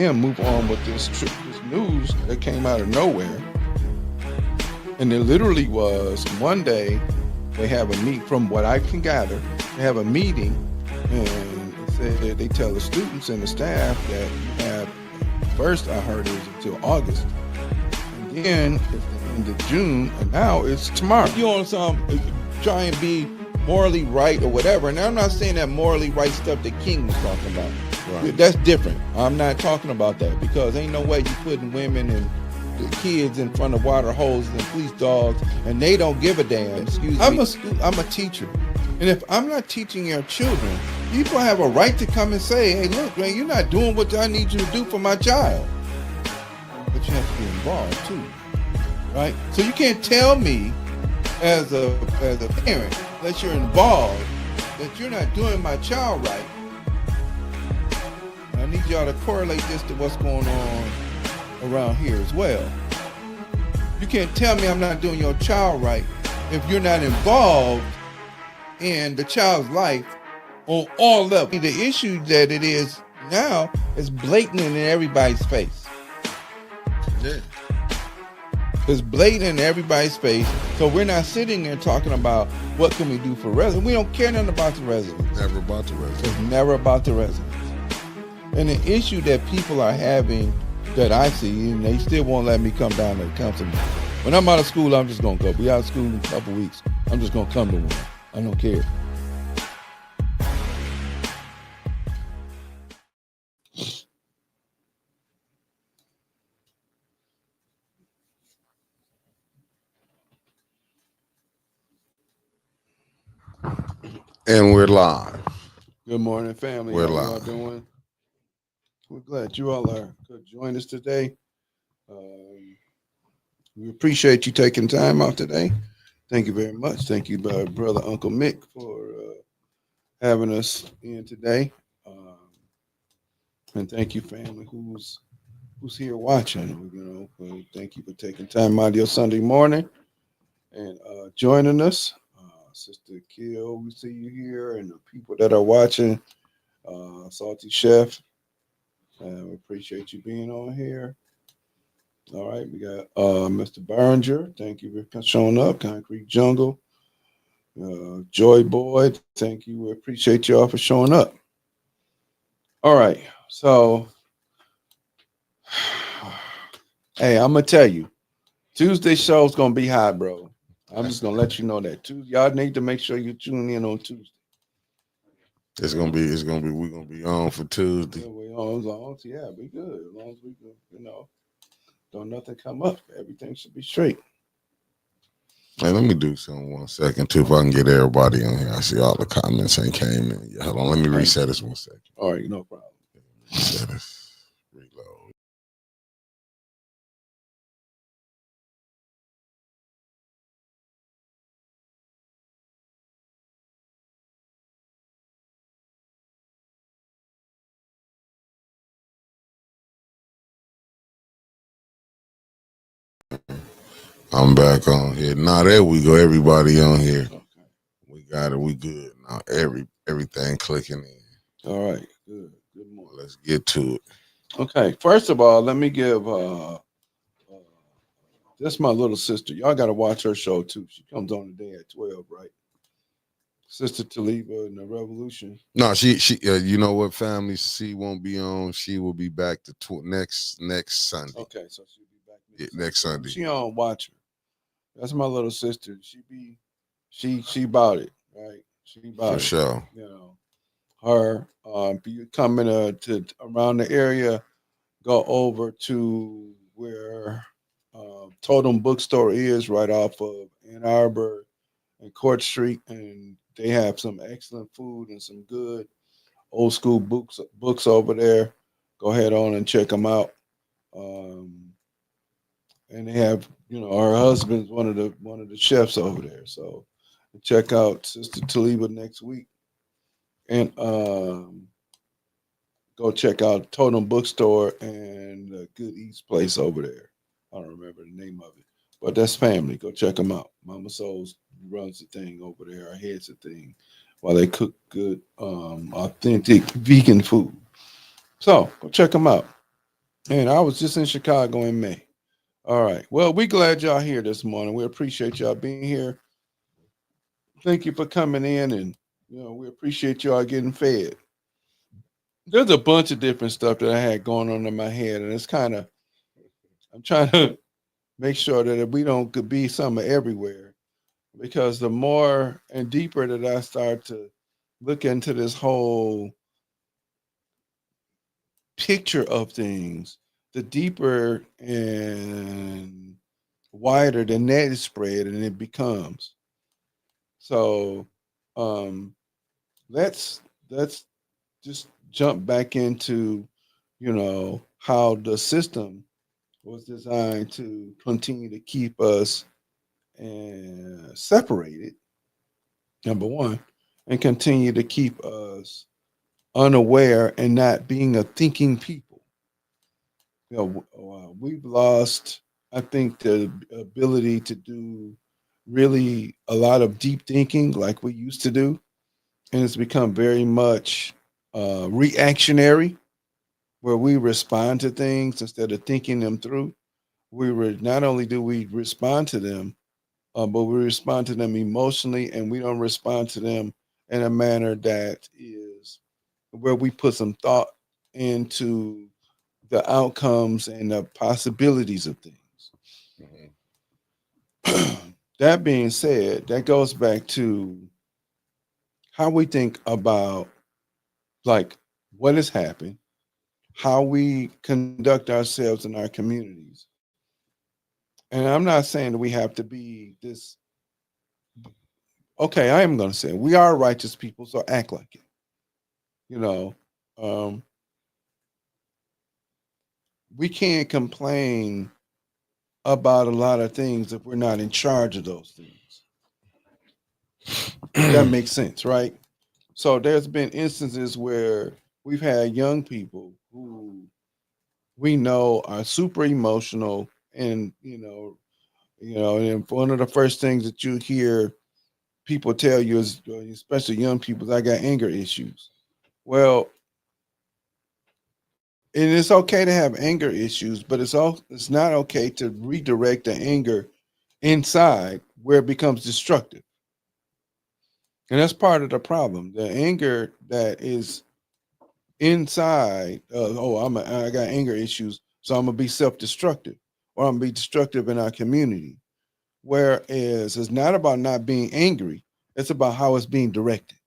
move on with this news that came out of nowhere. And it literally was one day they have a meet. From what I can gather, they have a meeting, and it said they tell the students and the staff that you have. First, I heard it was until August, and then it's the end of June, and now it's tomorrow. You on some try and be morally right or whatever. And I'm not saying that morally right stuff that King was talking about. Right. That's different. I'm not talking about that, because ain't no way you putting women and the kids in front of water hoses and police dogs, and they don't give a damn. Excuse me. I'm a teacher, and if I'm not teaching your children, people have a right to come and say, "Hey, look, man, you're not doing what I need you to do for my child." But you have to be involved too, right? So you can't tell me as a parent, unless you're involved, that you're not doing my child right. I need y'all to correlate this to what's going on around here as well. You can't tell me I'm not doing your child right if you're not involved in the child's life on all levels. The issue that it is now is blatant in everybody's face. Yeah. It's blatant in everybody's face. So we're not sitting there talking about what can we do for residents. We don't care nothing about the residents. Never about the residents. It's never about the residents. And the issue that people are having that I see, and they still won't let me come down to the council meeting. When I'm out of school, I'm just going to go. Be out of school in a couple weeks. I'm just going to come to one. I don't care. And we're live. Good morning, family. We're How live. y'all doing? We're glad you all could join us today. We appreciate you taking time out today. Thank you very much. Thank you, brother Uncle Mick, for having us in today. And thank you, family, who's here watching. You know, thank you for taking time out of your Sunday morning and joining us. Sister Kill, we see you here, and the people that are watching. Salty Chef, we appreciate you being on here. All right, we got Mr. Barringer. Thank you for showing up. Concrete Jungle. Joy Boy, thank you. We appreciate y'all for showing up. All right, so hey, I'm gonna tell you, Tuesday show's gonna be hot, bro. I'm just gonna let you know that too. Y'all need to make sure you tune in on Tuesday. We're gonna be on for Tuesday. We on, yeah, be good. As long as we can, don't nothing come up. Everything should be straight. Hey, let me do something 1 second too, if I can get everybody on here. I see all the comments ain't came in. Yeah, hold on, let me reset this 1 second. All right, no problem. Reset this. Reload. I'm back on here. Now there we go. Everybody on here. Okay. We got it. We good. Now everything clicking in. All right. Good. Good morning. Let's get to it. Okay. First of all, let me give this my little sister. Y'all gotta watch her show too. She comes on today at 12, right? Sister Taliba and the Revolution. No, she you know what, family? She won't be on. She will be back to next Sunday. Okay, so she'll be back next Sunday. She on watch her. That's my little sister. She bought it, right? She bought it. For sure. You know, her if you coming to around the area, go over to where Totem Bookstore is, right off of Ann Arbor and Court Street, and they have some excellent food and some good old school books over there. Go ahead on and check them out. And they have, her husband's one of the chefs over there. So check out Sister Taliba next week, and go check out Totem Bookstore and the Good Eats place over there. I don't remember the name of it, but that's family. Go check them out. Mama Souls runs the thing over there, or heads the thing, while they cook good, authentic vegan food. So go check them out. And I was just in Chicago in May. All right. Well, we glad y'all here this morning. We appreciate y'all being here. Thank you for coming in, and we appreciate y'all getting fed. There's a bunch of different stuff that I had going on in my head, and it's kind of I'm trying to make sure that we don't could be somewhere everywhere, because the more and deeper that I start to look into this whole picture of things, the deeper and wider the net is spread and it becomes. So um let's let's just jump back into, how the system was designed to continue to keep us separated, number one, and continue to keep us unaware and not being a thinking people. We've lost, I think, the ability to do really a lot of deep thinking like we used to do, and it's become very much reactionary, where we respond to things instead of thinking them through. Not only do we respond to them, but we respond to them emotionally, and we don't respond to them in a manner that is where we put some thought into the outcomes and the possibilities of things. Mhm. That being said, that goes back to how we think about, like, what has happened, how we conduct ourselves in our communities. And I'm not saying that we have to be this. Okay, I am going to say we are righteous people, so act like it. You know, um, we can't complain about a lot of things if we're not in charge of those things. If that makes sense, right? So there's been instances where we've had young people who we know are super emotional, and and one of the first things that you hear people tell you is, especially young people, is, I got anger issues. Well, and it's okay to have anger issues, but it's not okay to redirect the anger inside where it becomes destructive. And that's part of the problem. The anger that is inside, I got anger issues, so I'm gonna be self-destructive, or I'm gonna be destructive in our community. Whereas it's not about not being angry, it's about how it's being directed.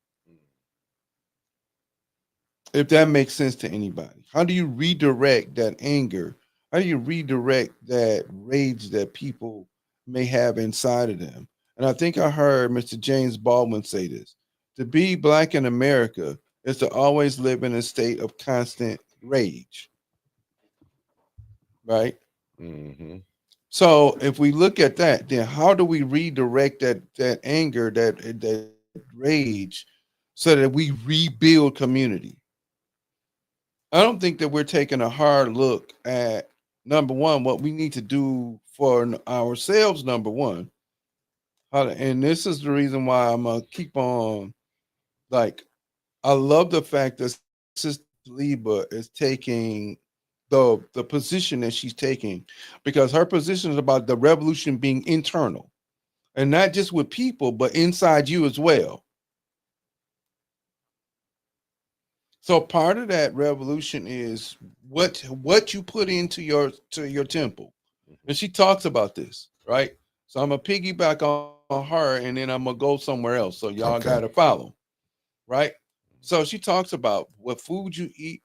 If that makes sense to anybody, how do you redirect that anger? How do you redirect that rage that people may have inside of them? And I think I heard Mr. James Baldwin say this: to be black in America is to always live in a state of constant rage, right? Mhm. So if we look at that, then how do we redirect that anger, that rage, so that we rebuild community? I don't think that we're taking a hard look at, number one, what we need to do for ourselves. Number one, and this is the reason why I'm gonna keep on. Like, I love the fact that Sister Liba is taking the position that she's taking, because her position is about the revolution being internal, and not just with people, but inside you as well. So part of that revolution is what you put into your temple. Mhm. And she talks about this, right? So I'm gonna piggyback on her, and then I'm gonna go somewhere else. So y'all got to Okay. follow, right? So she talks about what food you eat,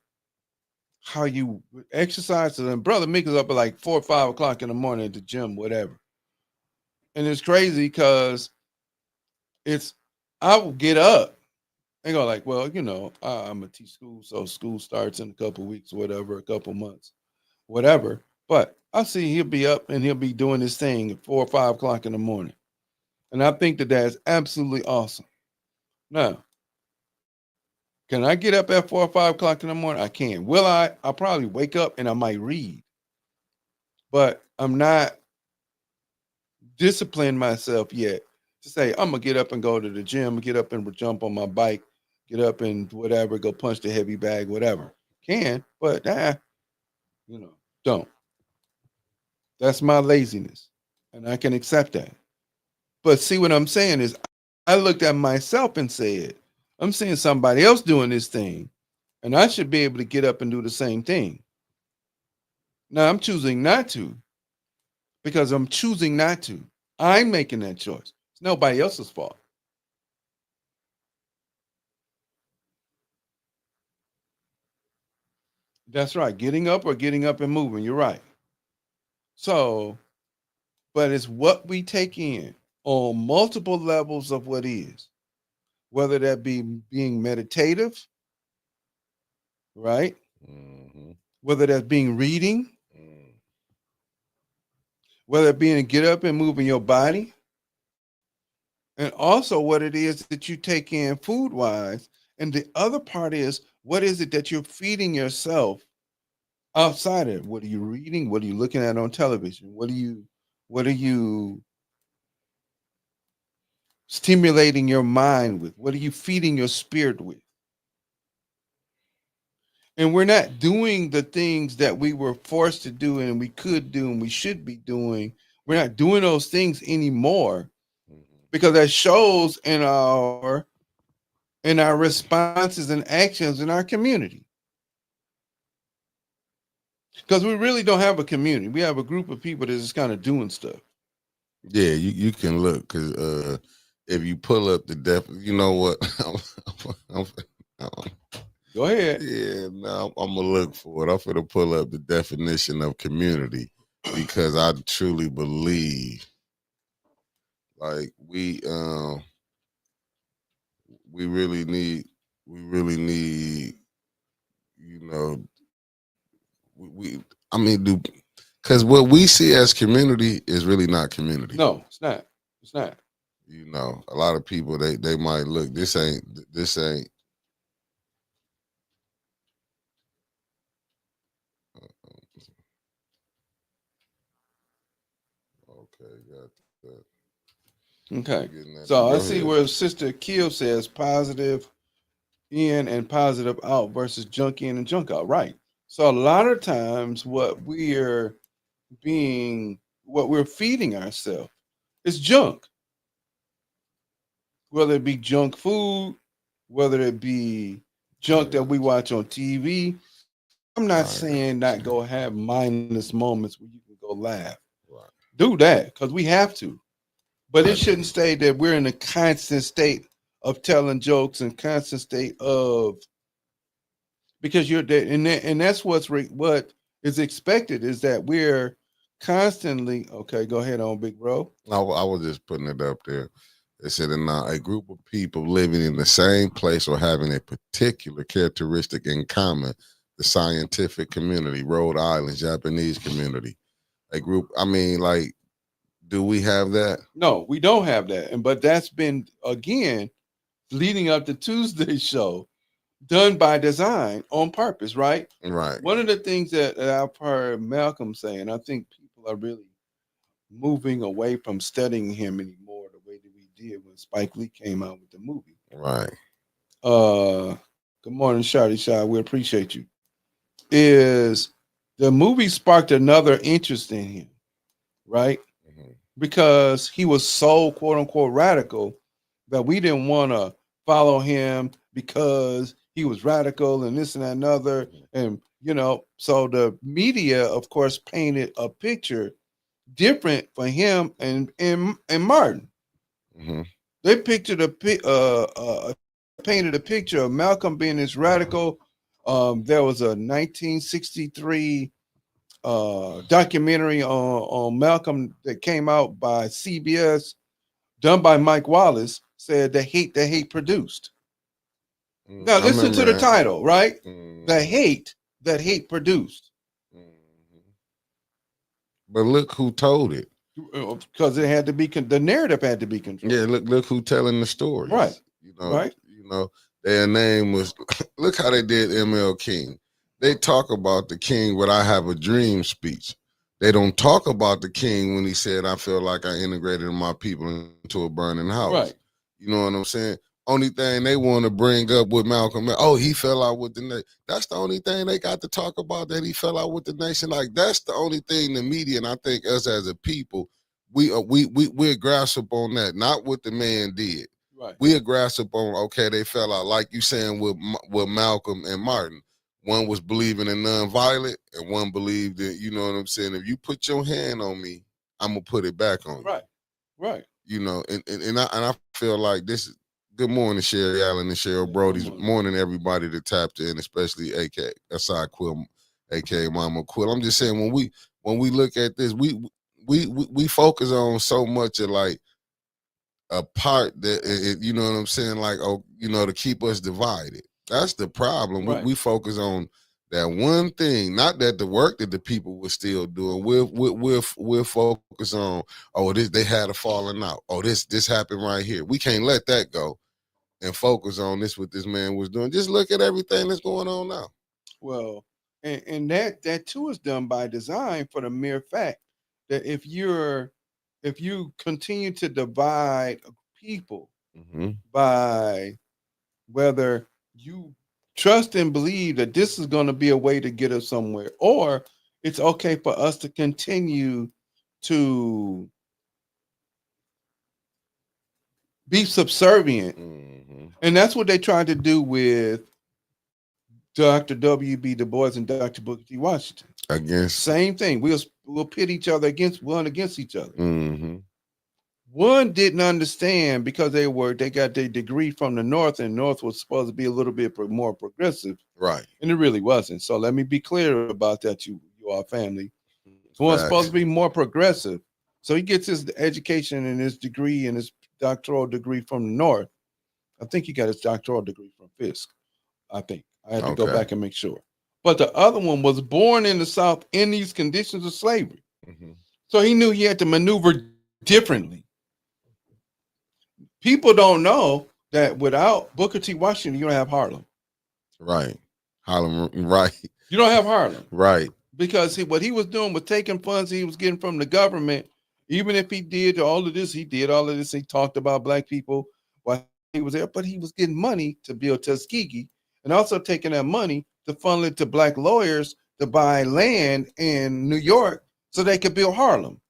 how you exercise. And brother Mick is up at like 4 or 5 o'clock in the morning at the gym, whatever. And it's crazy because it's I will get up and go like, well, I'm gonna teach school, so school starts in a couple weeks, whatever, a couple months, whatever. But I see he'll be up and he'll be doing this thing at 4 or 5 o'clock in the morning. And I think that that's absolutely awesome. Now, can I get up at 4 or 5 o'clock in the morning? I can. Will I? I'll probably wake up and I might read, but I'm not disciplined myself yet to say I'm gonna get up and go to the gym, get up and jump on my bike, get up and whatever, go punch the heavy bag, whatever. Can, but Don't. That's my laziness. And I can accept that. But see what I'm saying is I looked at myself and said, I'm seeing somebody else doing this thing, and I should be able to get up and do the same thing. Now I'm choosing not to because I'm choosing not to. I'm making that choice. It's nobody else's fault. That's right. Getting up or getting up and moving. You're right. So, but it's what we take in on multiple levels of what is, whether that be being meditative, right? Mm-hmm. Whether that's being reading, Mm. whether it being get up and moving your body, and also what it is that you take in food wise. And the other part is what is it that you're feeding yourself outside of it? What are you reading? What are you looking at on television? What are you stimulating your mind with? What are you feeding your spirit with? And we're not doing the things that we were forced to do and we could do and we should be doing. We're not doing those things anymore Mm-hmm. because that shows in our responses and actions in our community. Because we really don't have a community. We have a group of people that's just kind of doing stuff. Yeah, you can look because if you pull up the you know what? I'm, I'm, Go ahead. yeah, no, I'm gonna look for it. I'm gonna pull up the definition of community because I truly believe, like we really need, you know, I mean, because what we see as community is really not community. No, it's not. It's not. You know, a lot of people they might look. This ain't. Okay, got that. Okay. Getting that. So I Go see ahead. where Sister Keel says positive in and positive out versus junk in and junk out. Right. So a lot of times what we're feeding ourselves is junk, whether it be junk food, whether it be I junk that got we you. watch on TV. I'm not I got saying not you. go have mindless moments where you can go laugh. Right. Do that because we have to. But I it got shouldn't stay that we're in a constant state of telling jokes and constant state of because you're there, and that's what is expected is that we're constantly okay. Go ahead on, big bro. I was just putting it up there. It said, a group of people living in the same place or having a particular characteristic in common, the scientific community, Rhode Island, Japanese community, a group. I mean, like, do we have that? No, we don't have that, and but that's been again leading up to Tuesday's show, done by design on purpose, right? Right. One of the things that I've heard Malcolm say, and I think people are really moving away from studying him anymore the way that we did when Spike Lee came out with the movie. Right. Good morning, Shawty Shaw. We appreciate you. Is the movie sparked another interest in him, right? Mm-hmm. Because he was so quote unquote radical that we didn't want to follow him because he was radical and this and that and other. And, so the media, of course, painted a picture different for him and Martin. Mm-hmm. They painted a picture of Malcolm being this radical. There was a 1963 documentary on Malcolm that came out by CBS, done by Mike Wallace, said the hate produced. Now I listen remember to the that. title, right? The Mm-hmm. hate that hate produced. Mm-hmm. But look who told it. Because it had to be the narrative had to be Yeah, controlled. look who telling the Right. stories. Right. Their name was. Look how they did ML King. They talk about the king when I have a dream speech. They don't talk about the king when he said, "I feel like I integrated my people into a burning house." Right. You know what I'm saying? only thing they want to bring up with Malcolm, oh, he fell out with the nation. That's the only thing they got to talk about, that he fell out with the nation. Like, that's the only thing the media, and I think us as a people, we're grasp on that, not what the man did. Right. We're grasp on, okay, they fell out, like you saying with Malcolm and Martin. One was believing in nonviolent, and one believed that, you know what I'm saying, if you put your hand on me, I'm gonna put it back on you. Right. Right. You know, and I feel like this is good morning, Sherry Allen and Cheryl Brody's morning, everybody that tapped in, especially AK Aside Quill, aka Mama Quill. I'm just saying, when we look at this, we focus on so much of like a part that you know what I'm saying, like, oh, you know, to keep us divided. That's the problem. Right. We focus on that one thing, not that the work that the people were still doing. We'll focus on, oh, this, they had a falling out. Oh, this happened right here. We can't let that go and focus on this, what this man was doing. Just look at everything that's going on now. Well, and that too is done by design, for the mere fact that if you continue to divide people by whether you trust and believe that this is going to be a way to get us somewhere, or it's okay for us to continue to be subservient. And that's what they tried to do with Dr. W.B. Du Bois and Dr. Booker T. Washington. Same thing. We'll pit each other against each other. One didn't understand because they got their degree from the North, and North was supposed to be a little bit more progressive. Right. And it really wasn't. So let me be clear about that, you all family. One's supposed to be more progressive. So he gets his education and his degree and his doctoral degree from the North. I think he got his doctoral degree from Fisk. I think. I had to go back and make sure. But the other one was born in the South in these conditions of slavery. So he knew he had to maneuver differently. People don't know that without Booker T. Washington, you don't have Harlem. Right. Harlem, right. You don't have Harlem. Right. Because what he was doing was taking funds he was getting from the government. Even if he did all of this, he talked about black people while he was there, but he was getting money to build Tuskegee, and also taking that money to funnel it to black lawyers to buy land in New York so they could build Harlem.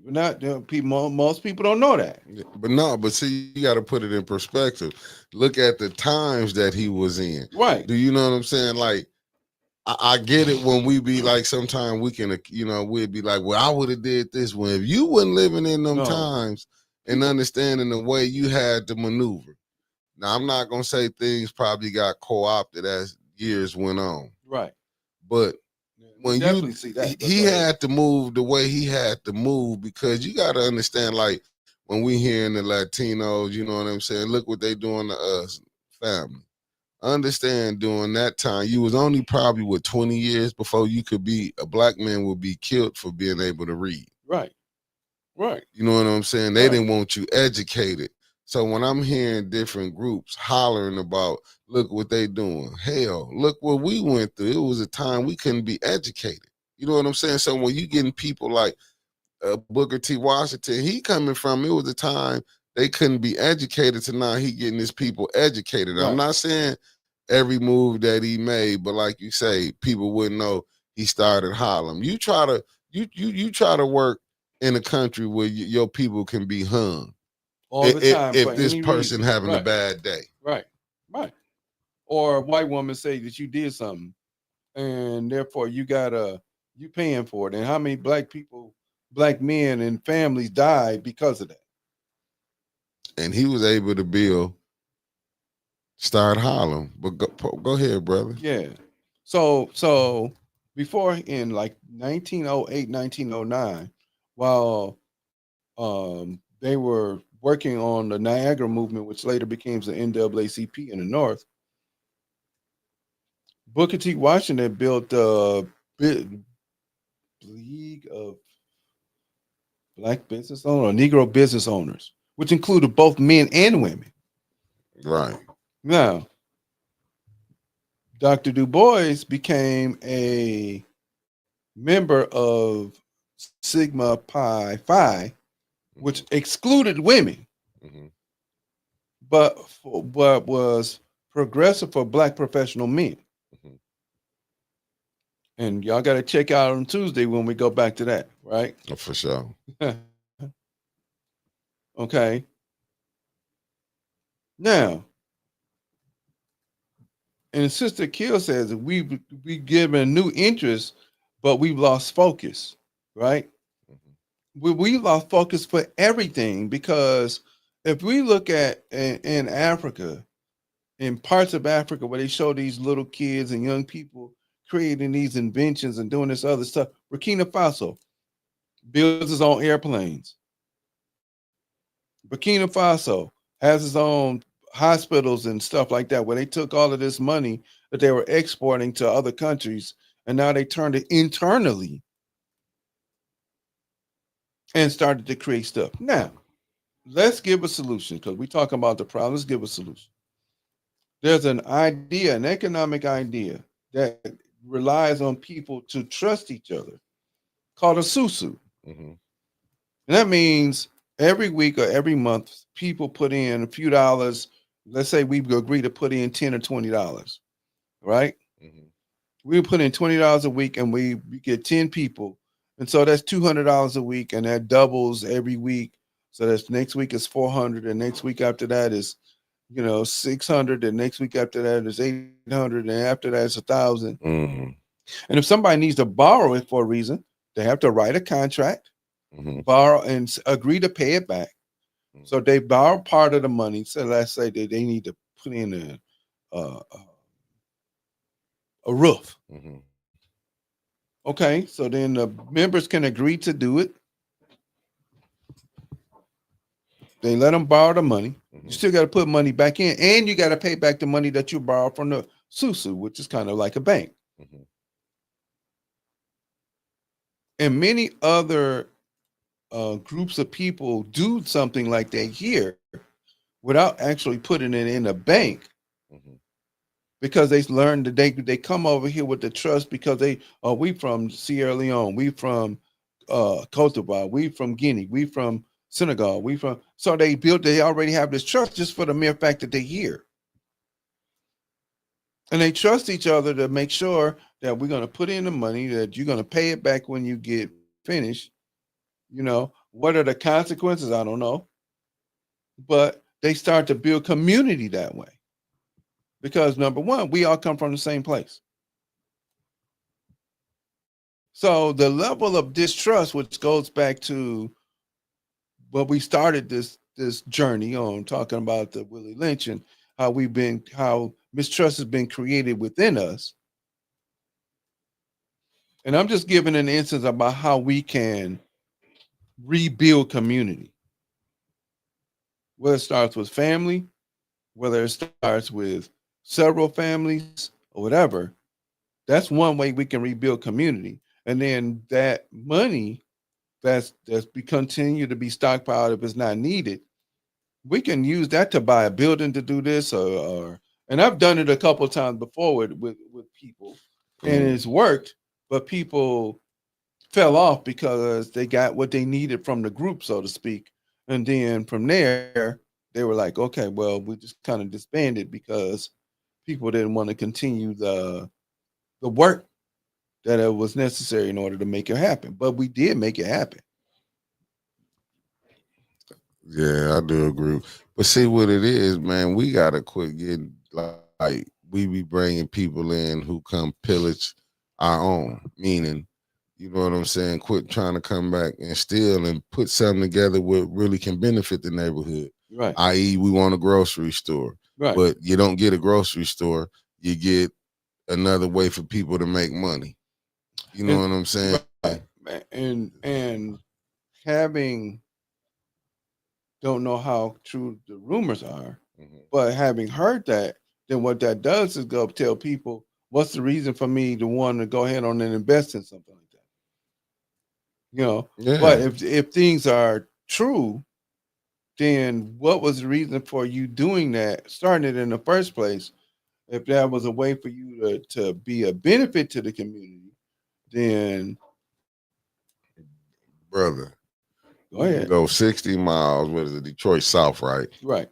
Most people don't know that. But see, you got to put it in perspective. Look at the times that he was in. Right. Do you know what I'm saying? Like, I get it when we be like, sometimes we can, you know, we'd be like, well, I would have did this when, if you wasn't living in them times and understanding the way you had to maneuver. Now, I'm not going to say things probably got co-opted as years went on. Right. But when definitely see that. He had to move the way he had to move, because you got to understand, like, when we hearing the Latinos, you know what I'm saying? Look what they doing to us, family. Understand, during that time, you was only probably 20 years before you could be, a black man would be killed for being able to read. Right. Right. You know what I'm saying? They didn't want you educated. So when I'm hearing different groups hollering about, look what they doing, hell, look what we went through. It was a time we couldn't be educated. You know what I'm saying? So when you getting people like Booker T. Washington, he coming from, it was a time they couldn't be educated, to now he getting his people educated. Right. I'm not saying every move that he made, but like you say, people wouldn't know he started Harlem. You try to work in a country where your people can be hung all the time if this person having a bad day. Right. Right. Or a white woman say that you did something and therefore you paying for it. And how many black black men and families died because of that? And he was able to start Harlem. But go ahead, brother. Yeah. So before, in like 1908, 1909, while they were working on the Niagara movement, which later became the NAACP in the North, Booker T. Washington built a League of Black Business Owners, or Negro Business Owners, which included both men and women. Right. Now, Dr. Du Bois became a member of Sigma Pi Phi, which excluded women. but for what was progressive for Black professional men. Mhm. And y'all got to check out on Tuesday when we go back to that, right? For sure. Okay. Now, and Sister Kill says that we given new interest, but we've lost focus, right? Mhm. We lost focus for everything because if we look at in Africa, in parts of Africa where they show these little kids and young people creating these inventions and doing this other stuff, Burkina Faso builds its own airplanes. Burkina Faso has its own hospitals and stuff like that, where they took all of this money that they were exporting to other countries and now they turned it internally and started to create stuff. Now, let's give a solution because we're talking about the problem. Let's give a solution. There's an idea, an economic idea that relies on people to trust each other called a susu. Mhm. And that means every week or every month, people put in a few dollars. Let's say we agree to put in $10 or $20, right? Mhm. We put in $20 a week and we get 10 people. And so that's $200 a week and that doubles every week. So that's next week is 400 and next week after that is 600 and next week after that is 800 and after that is 1,000. Mhm. And if somebody needs to borrow it for a reason, they have to write a contract, Mhm. borrow and agree to pay it back. Mhm. So they borrow part of the money. So let's say they need to put in a roof. Mhm. Okay, so then the members can agree to do it. They let them borrow the money. You Mhm. still got to put money back in, and you got to pay back the money that you borrowed from the susu, which is kind of like a bank. Mhm. And many other groups of people do something like that here without actually putting it in a bank Mhm. because they learned that they come over here with the trust because we from Sierra Leone, we from Cote d'Ivoire, we from Guinea, we from Senegal, we from so they already have this trust just for the mere fact that they're here. And they trust each other to make sure that we're going to put in the money, that you're going to pay it back when you get finished. What are the consequences? I don't know. But they start to build community that way because number one, we all come from the same place. So the level of distrust, which goes back to what we started this journey on talking about the Willie Lynch and how mistrust has been created within us. And I'm just giving an instance about how we can rebuild community. Whether it starts with family, whether it starts with several families or whatever, that's one way we can rebuild community. And then that money that's be continue to be stockpiled if it's not needed, we can use that to buy a building to do this or and I've done it a couple of times before with people and Mhm. it's worked, but people fell off because they got what they needed from the group, so to speak. And then from there, they were like, okay, well, we just kind of disbanded because people didn't want to continue the work that it was necessary in order to make it happen. But we did make it happen. Yeah, I do agree. But see what it is, man. We gotta quit getting like we be bringing people in who come pillage our own. Meaning, you know what I'm saying? Quit trying to come back and steal and put something together what really can benefit the neighborhood. Right, I.e., we want a grocery store, right. but you don't get a grocery store. You get another way for people to make money. You know And what I'm saying? right. And having don't know how true the rumors are, Mhm. but having heard that, then what that does is go tell people what's the reason for me to want to go ahead on and invest in something like that. But Yeah, if things are true, then what was the reason for you doing that, starting it in the first place? If that was a way for you to be a benefit to the community, then brother. go We can ahead. go 60 miles. What is it? Detroit South, right? Right.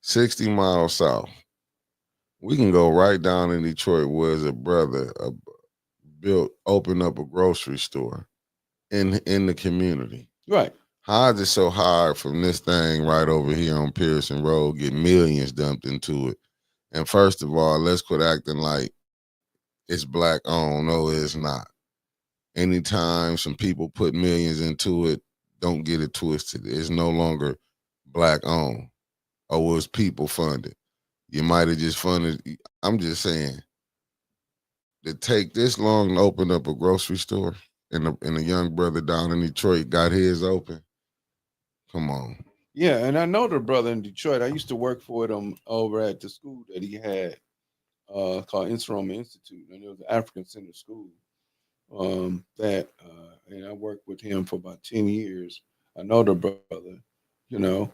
60 miles south. We can go right down in Detroit where a brother opened up a grocery store in the community. Right. How is it so hard from this thing right over here on Pearson Road, get millions dumped into it? And first of all, let's quit acting like it's black owned. No, it's not. Anytime some people put millions into it, don't get it twisted. It's no longer black owned or was people funded. You might have just funded. I'm just saying, to take this long to open up a grocery store and a young brother down in Detroit got his open. Come on. Yeah, and I know the brother in Detroit. I used to work for him over at the school that he had called Insuroma Institute, and it was an African Center school. And I worked with him for about 10 years. I know the brother, you know.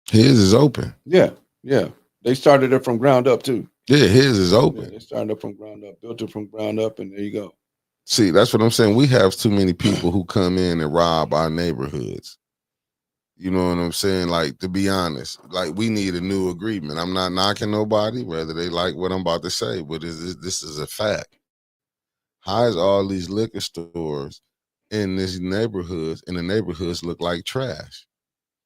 His is open. Yeah, yeah. They started it from ground up too. Yeah, his is Yeah, open. they started up from ground up, built it from ground up, and there you go. See, that's what I'm saying. We have too many people who come in and rob our neighborhoods. You know what I'm saying? Like, to be honest, like, we need a new agreement. I'm not knocking nobody, whether they like what I'm about to say, but this is a fact. How is all these liquor stores in these neighborhoods, and the neighborhoods look like trash?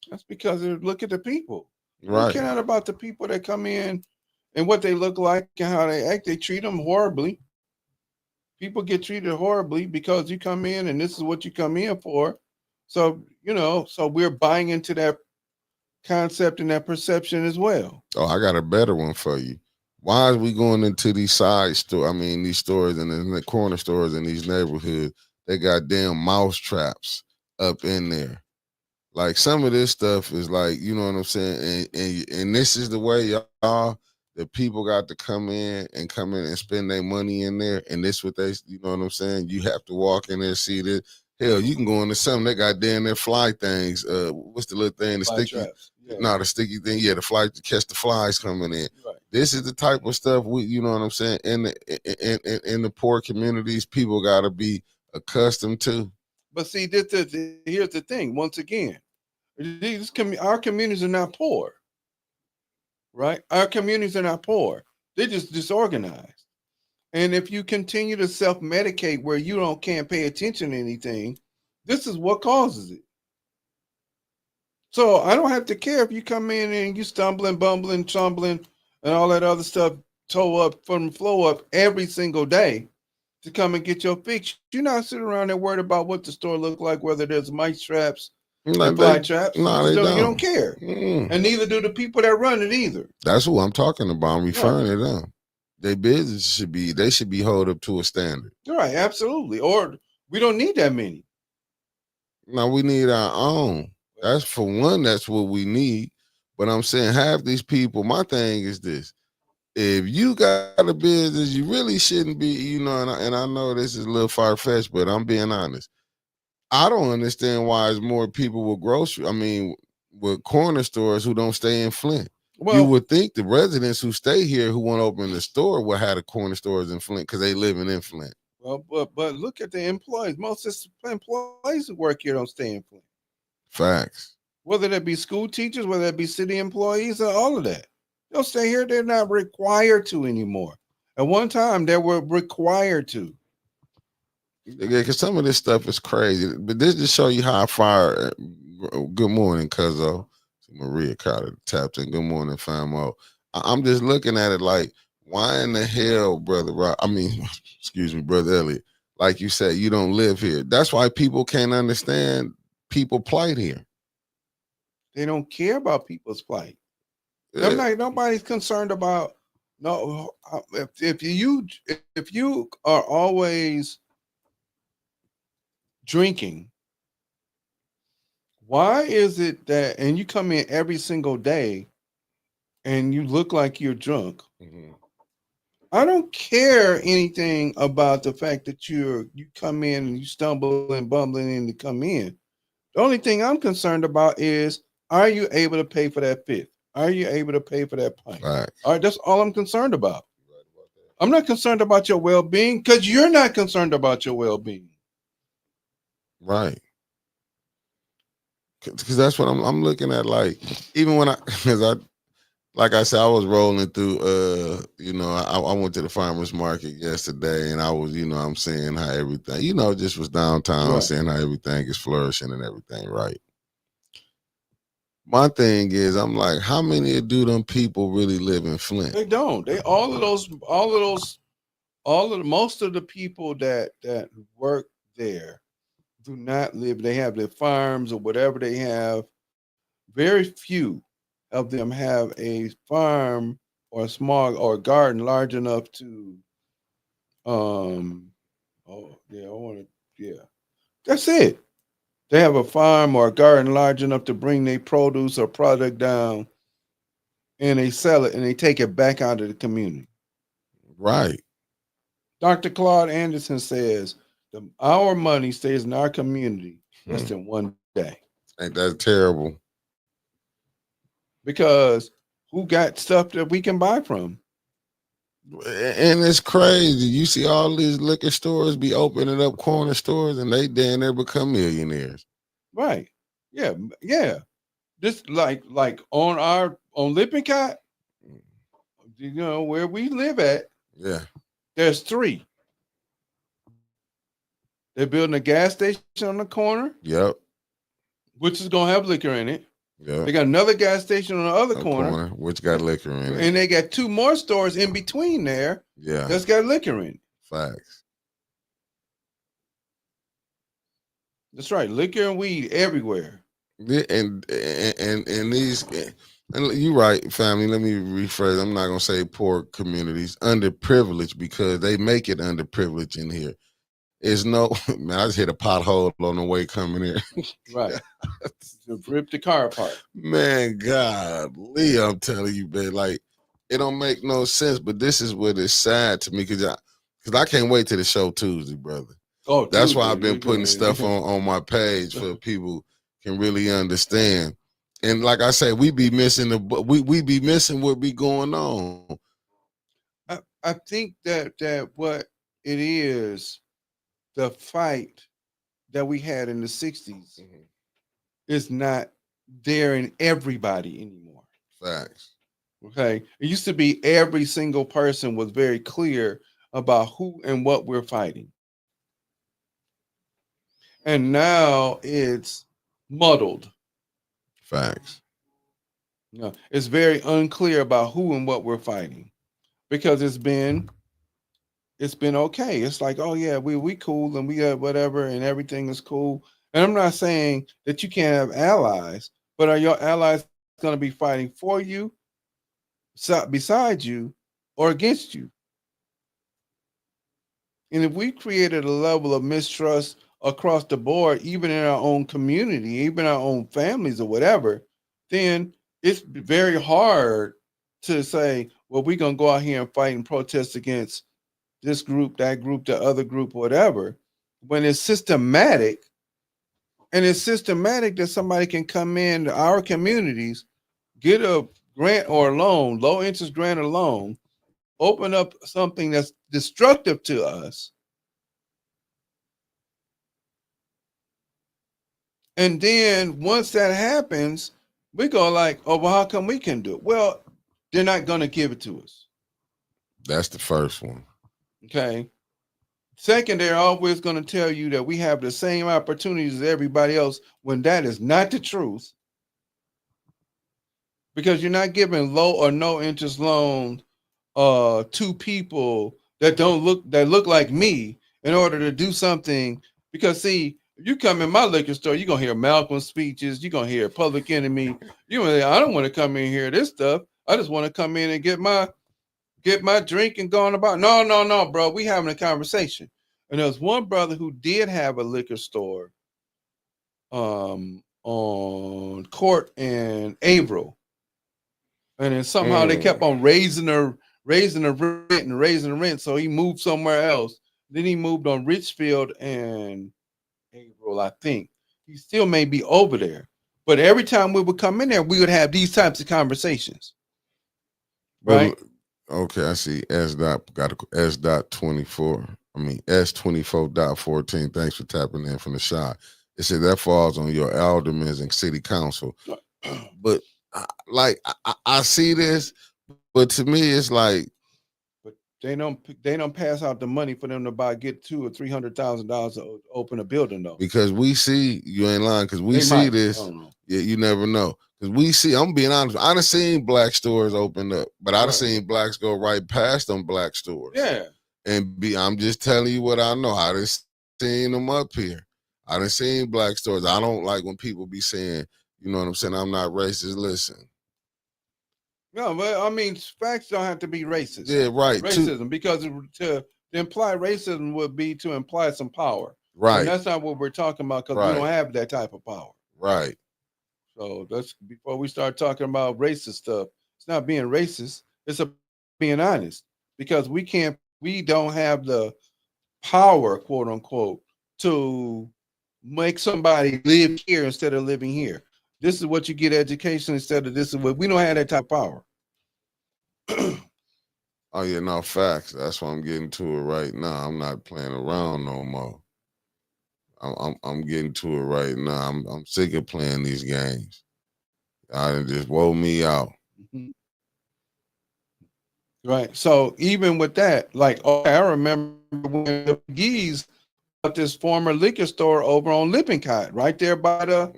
That's because look at the people. You Right. care not about the people that come in and what they look like and how they act. They treat them horribly. People get treated horribly because you come in and this is what you come in for. So, so we're buying into that concept and that perception as well. Oh, I got a better one for you. Why is we going into these side store? I mean, these stores and the corner stores in these neighborhoods, they got damn mouse traps up in there. Like, some of this stuff is like, you know what I'm saying? And this is the way, y'all, the people got to come in and spend their money in there. And this what they, you know what I'm saying? You have to walk in there and see this. Hell, you can go into something, they got damn their fly things. What's the little thing? The Fly sticky, traps. Yeah. no, the sticky thing. Yeah, the fly to catch the flies coming in. Right. This is the type of stuff we, you know what I'm saying? In the poor communities, people got to be accustomed to. But see, here's the thing. Once again, our communities are not poor, right? Our communities are not poor. They're just disorganized. And if you continue to self-medicate where you can't pay attention to anything, this is what causes it. So I don't have to care if you come in and you stumbling, bumbling, chumbling, and all that other stuff, toe up from flow up every single day to come and get your fix. You're not sitting around there worried about what the store look like, whether there's mice traps and fly traps. No, they don't. You don't care. And neither do the people that run it either. That's who I'm talking about. I'm referring to them. Their business should be held up to a standard. Right, absolutely. Or we don't need that many. No, we need our own. That's for one, that's what we need. But I'm saying, half these people, my thing is this. If you got a business, you really shouldn't be, you know, and I know this is a little far-fetched, but I'm being honest. I don't understand why there's more people with corner stores who don't stay in Flint. Well, you would think the residents who stay here who want to open the store will have the corner stores in Flint because they living in Flint. Well, but look at the employees. Most of the employees who work here don't stay in Flint. Facts. Whether that be school teachers, whether that be city employees, or all of that. They'll stay here. They're not required to anymore. At one time, they were required to. Yeah, because some of this stuff is crazy. But this just show you how far. Good morning, Cuzzo. Maria Carter tapped in. Good morning, famo. I'm just looking at it like, why in the hell, brother? Excuse me, brother Elliott. Like you said, you don't live here. That's why people can't understand people plight here. They don't care about people's plight. Yeah. Nobody's concerned about if you are always drinking, why is it that, and you come in every single day and you look like you're drunk? Mm-hmm. I don't care anything about the fact that you come in and you stumble and bumbling in to come in. The only thing I'm concerned about is, are you able to pay for that fifth? Are you able to pay for that pint? Right. All right, that's all I'm concerned about. I'm not concerned about your well-being because you're not concerned about your well-being. Right. Because that's what I'm looking at. Like, even when like I said, I was rolling through. I went to the farmers market yesterday, and I was, I'm seeing how everything, just was downtown, Right. seeing how everything is flourishing and everything, right? My thing is, I'm like, how many do them people really live in Flint? They don't. They most of the people that work there do not live. They have their farms or whatever they have. Very few of them have a farm or a small or a garden large enough to oh yeah, I want to yeah. That's it. They have a farm or a garden large enough to bring their produce or product down and they sell it and they take it back out of the community. Right. Dr. Claude Anderson says our money stays in our community less Hmm. than one day. Ain't that terrible? Because who got stuff that we can buy from? And it's crazy. You see all these liquor stores be opening up corner stores, and they damn near become millionaires. Right. Yeah. Yeah. This like on Lippincott, where we live at, Yeah. there's three. They're building a gas station on the corner, Yep. which is gonna have liquor in it. Yep. They got another gas station on the other A corner, which got liquor in it. and they got two more stores in between there Yeah. that's got liquor in it. Facts. That's right, liquor and weed everywhere. Yeah, and these, and you're right, family. Let me rephrase. I'm not gonna say poor communities, underprivileged, because they make it underprivileged in here. It's no man. I just hit a pothole on the way coming here. Right. To rip the car apart. Man, God, Lee, I'm telling you, man, like it don't make no sense. But this is what is sad to me because I can't wait to the show Tuesday, brother. Oh, That's Tuesday, why I've been putting stuff on my page for people can really understand. And like I say, we be missing we be missing what be going on. I think that what it is, the fight that we had in the 60s is not there in everybody anymore. Facts. Okay. It used to be every single person was very clear about who and what we're fighting. And now it's muddled. Facts. It's very unclear about who and what we're fighting because it's been okay. It's like, oh yeah, we cool and we got whatever and everything is cool. And I'm not saying that you can't have allies, but are your allies going to be fighting for you, beside you, or against you? And if we created a level of mistrust across the board, even in our own community, even our own families or whatever, then it's very hard to say, well, we're going to go out here and fight and protest against this group, that group, the other group, whatever, when it's systematic. And it's systematic that somebody can come into our communities, get a grant or a loan, low interest grant or loan, open up something that's destructive to us. And then once that happens, we go like, oh, well, how come we can do it? Well, they're not going to give it to us. That's the first one. Okay. Second, they're always going to tell you that we have the same opportunities as everybody else when that is not the truth. Because you're not giving low or no interest loans to people that look like me in order to do something. Because see, if you come in my liquor store, you're gonna hear Malcolm speeches, you're gonna hear Public Enemy. I don't want to come in and hear this stuff. I just want to come in and get my drink and go on about. No, bro. We having a conversation. And there was one brother who did have a liquor store on Court and Averill. And then somehow they kept on raising the rent. So he moved somewhere else. Then he moved on Richfield and Averill, I think. He still may be over there. But every time we would come in there, we would have these types of conversations. Right? Well, okay, I see S dot got S dot 24. I mean S24.14. Thanks for tapping in from the shot. It said that falls on your aldermen and city council. But I see this, but to me, it's like But they don't pass out the money for them to get $200,000 or $300,000 to open a building though. because we see you ain't lying because we They see might. I this. don't know. Yeah, you never know because we see. I'm being honest. I done seen black stores open up, but I done Right. seen blacks go right past them black stores. Yeah. I'm just telling you what I know. I done seen them up here. I done seen black stores. I don't like when people be saying, you know what I'm saying. I'm not racist. Listen. No, but I mean, facts don't have to be racist. Yeah, right. Racism, because to imply racism would be to imply some power. Right. And that's not what we're talking about because we don't have that type of power. Right. So that's before we start talking about racist stuff. It's not being racist. It's being honest because we don't have the power, quote unquote, to make somebody live here instead of living here. This is what you get education instead of this is what we don't have that type of power. Oh yeah, no facts. That's why I'm getting to it right now. I'm not playing around no more. I'm getting to it right now. I'm sick of playing these games. I done just woke me out. Mm-hmm. Right. So even with that, like I remember when the McGee's bought this former liquor store over on Lippincott, right there by the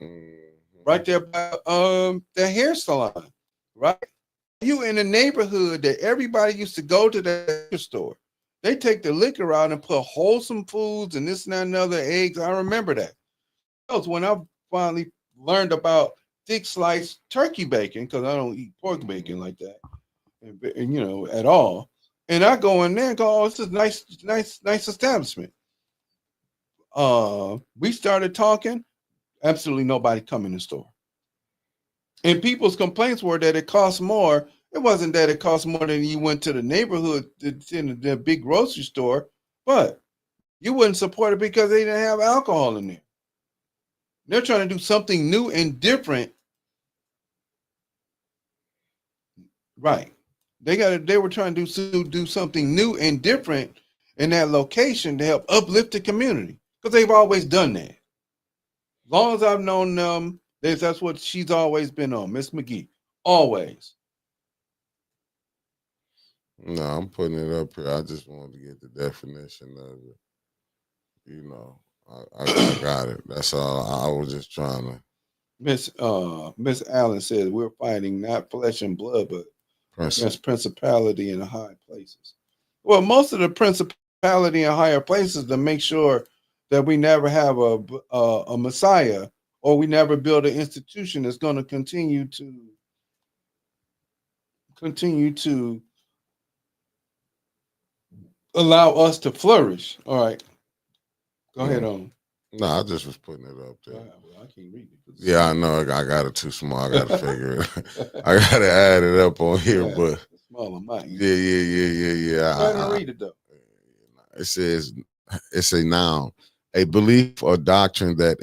hair salon, right? You in the neighborhood that everybody used to go to the liquor store. They take the liquor out and put wholesome foods and this and that and other eggs. I remember that. That was when I finally learned about thick sliced turkey bacon because I don't eat pork bacon like that, and at all. And I go in there and go, "Oh, this is nice establishment." We started talking. Absolutely nobody come in the store. And people's complaints were that it cost more. It wasn't that it cost more than you went to the neighborhood in the big grocery store, but you wouldn't support it because they didn't have alcohol in there. They're trying to do something new and different. Right. They were trying to do something new and different in that location to help uplift the community because they've always done that. As long as I've known them, that's what she's always been on, Miss McGee. Always. No, I'm putting it up here. I just wanted to get the definition of it. You know, I got it. That's all. I was just trying to. Miss Allen says we're fighting not flesh and blood, but against principality in high places. Well, most of the principality in higher places to make sure that we never have a Messiah or we never build an institution that's going to continue to allow us to flourish. All right, go ahead on. No, I just was putting it up there. Well, I can't read it. Yeah, I know. I got it too small. I got to figure it. I got to add it up on here, but smaller mine. Yeah. Go ahead and read it though. It says it's a noun, a belief or doctrine that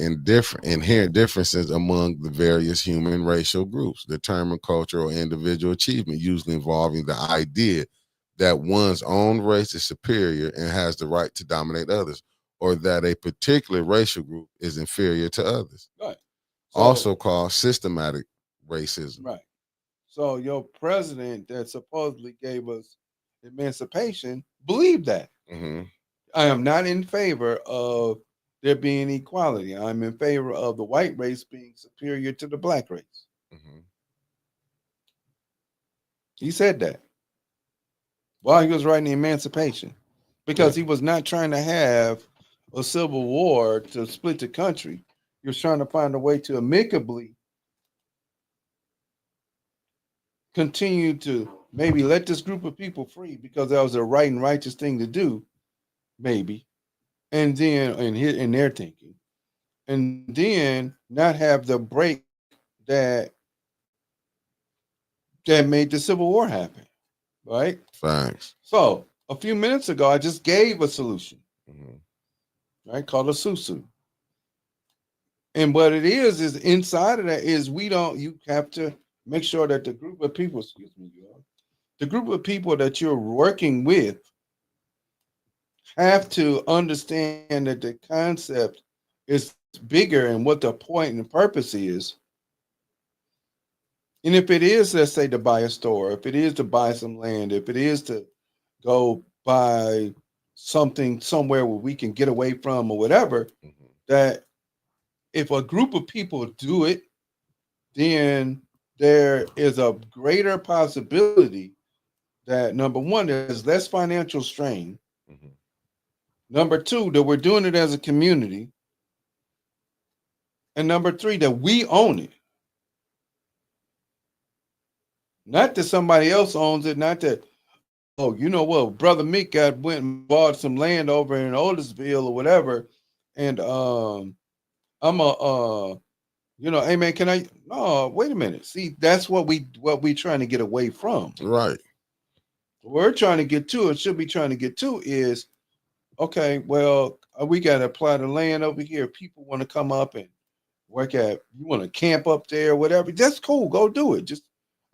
inherent differences among the various human racial groups determine cultural or individual achievement, usually involving the idea that one's own race is superior and has the right to dominate others, or that a particular racial group is inferior to others. Right. So, also called systematic racism. Right. So your president that supposedly gave us emancipation believed that. Mm-hmm. I am not in favor of there being equality. I'm in favor of the white race being superior to the black race. Mm-hmm. He said that while he was writing the Emancipation because he was not trying to have a civil war to split the country. He was trying to find a way to amicably continue to maybe let this group of people free because that was a right and righteous thing to do, maybe. And then in their thinking, and then not have the break that made the Civil War happen, right? Thanks. So a few minutes ago, I just gave a solution, right, called a susu. And what it is inside of that is you have to make sure that the group of people, the group of people that you're working with have to understand that the concept is bigger and what the point and purpose is. And if it is, let's say, to buy a store, if it is to buy some land, if it is to go buy something somewhere where we can get away from or whatever, Mhm. that if a group of people do it, then there is a greater possibility that number one, there's less financial strain. Mhm. Number two, that we're doing it as a community. And number three, that we own it. Not that somebody else owns it, not that, oh, you know what, Brother Mick got went and bought some land over in Otisville or whatever. And I'm a hey man, can I no, wait a minute. See, that's what we trying to get away from. Right. What we're trying to get to, and should be trying to get to is okay, well, we got to apply the land over here. People want to come up and you want to camp up there, whatever. That's cool. Go do it. Just,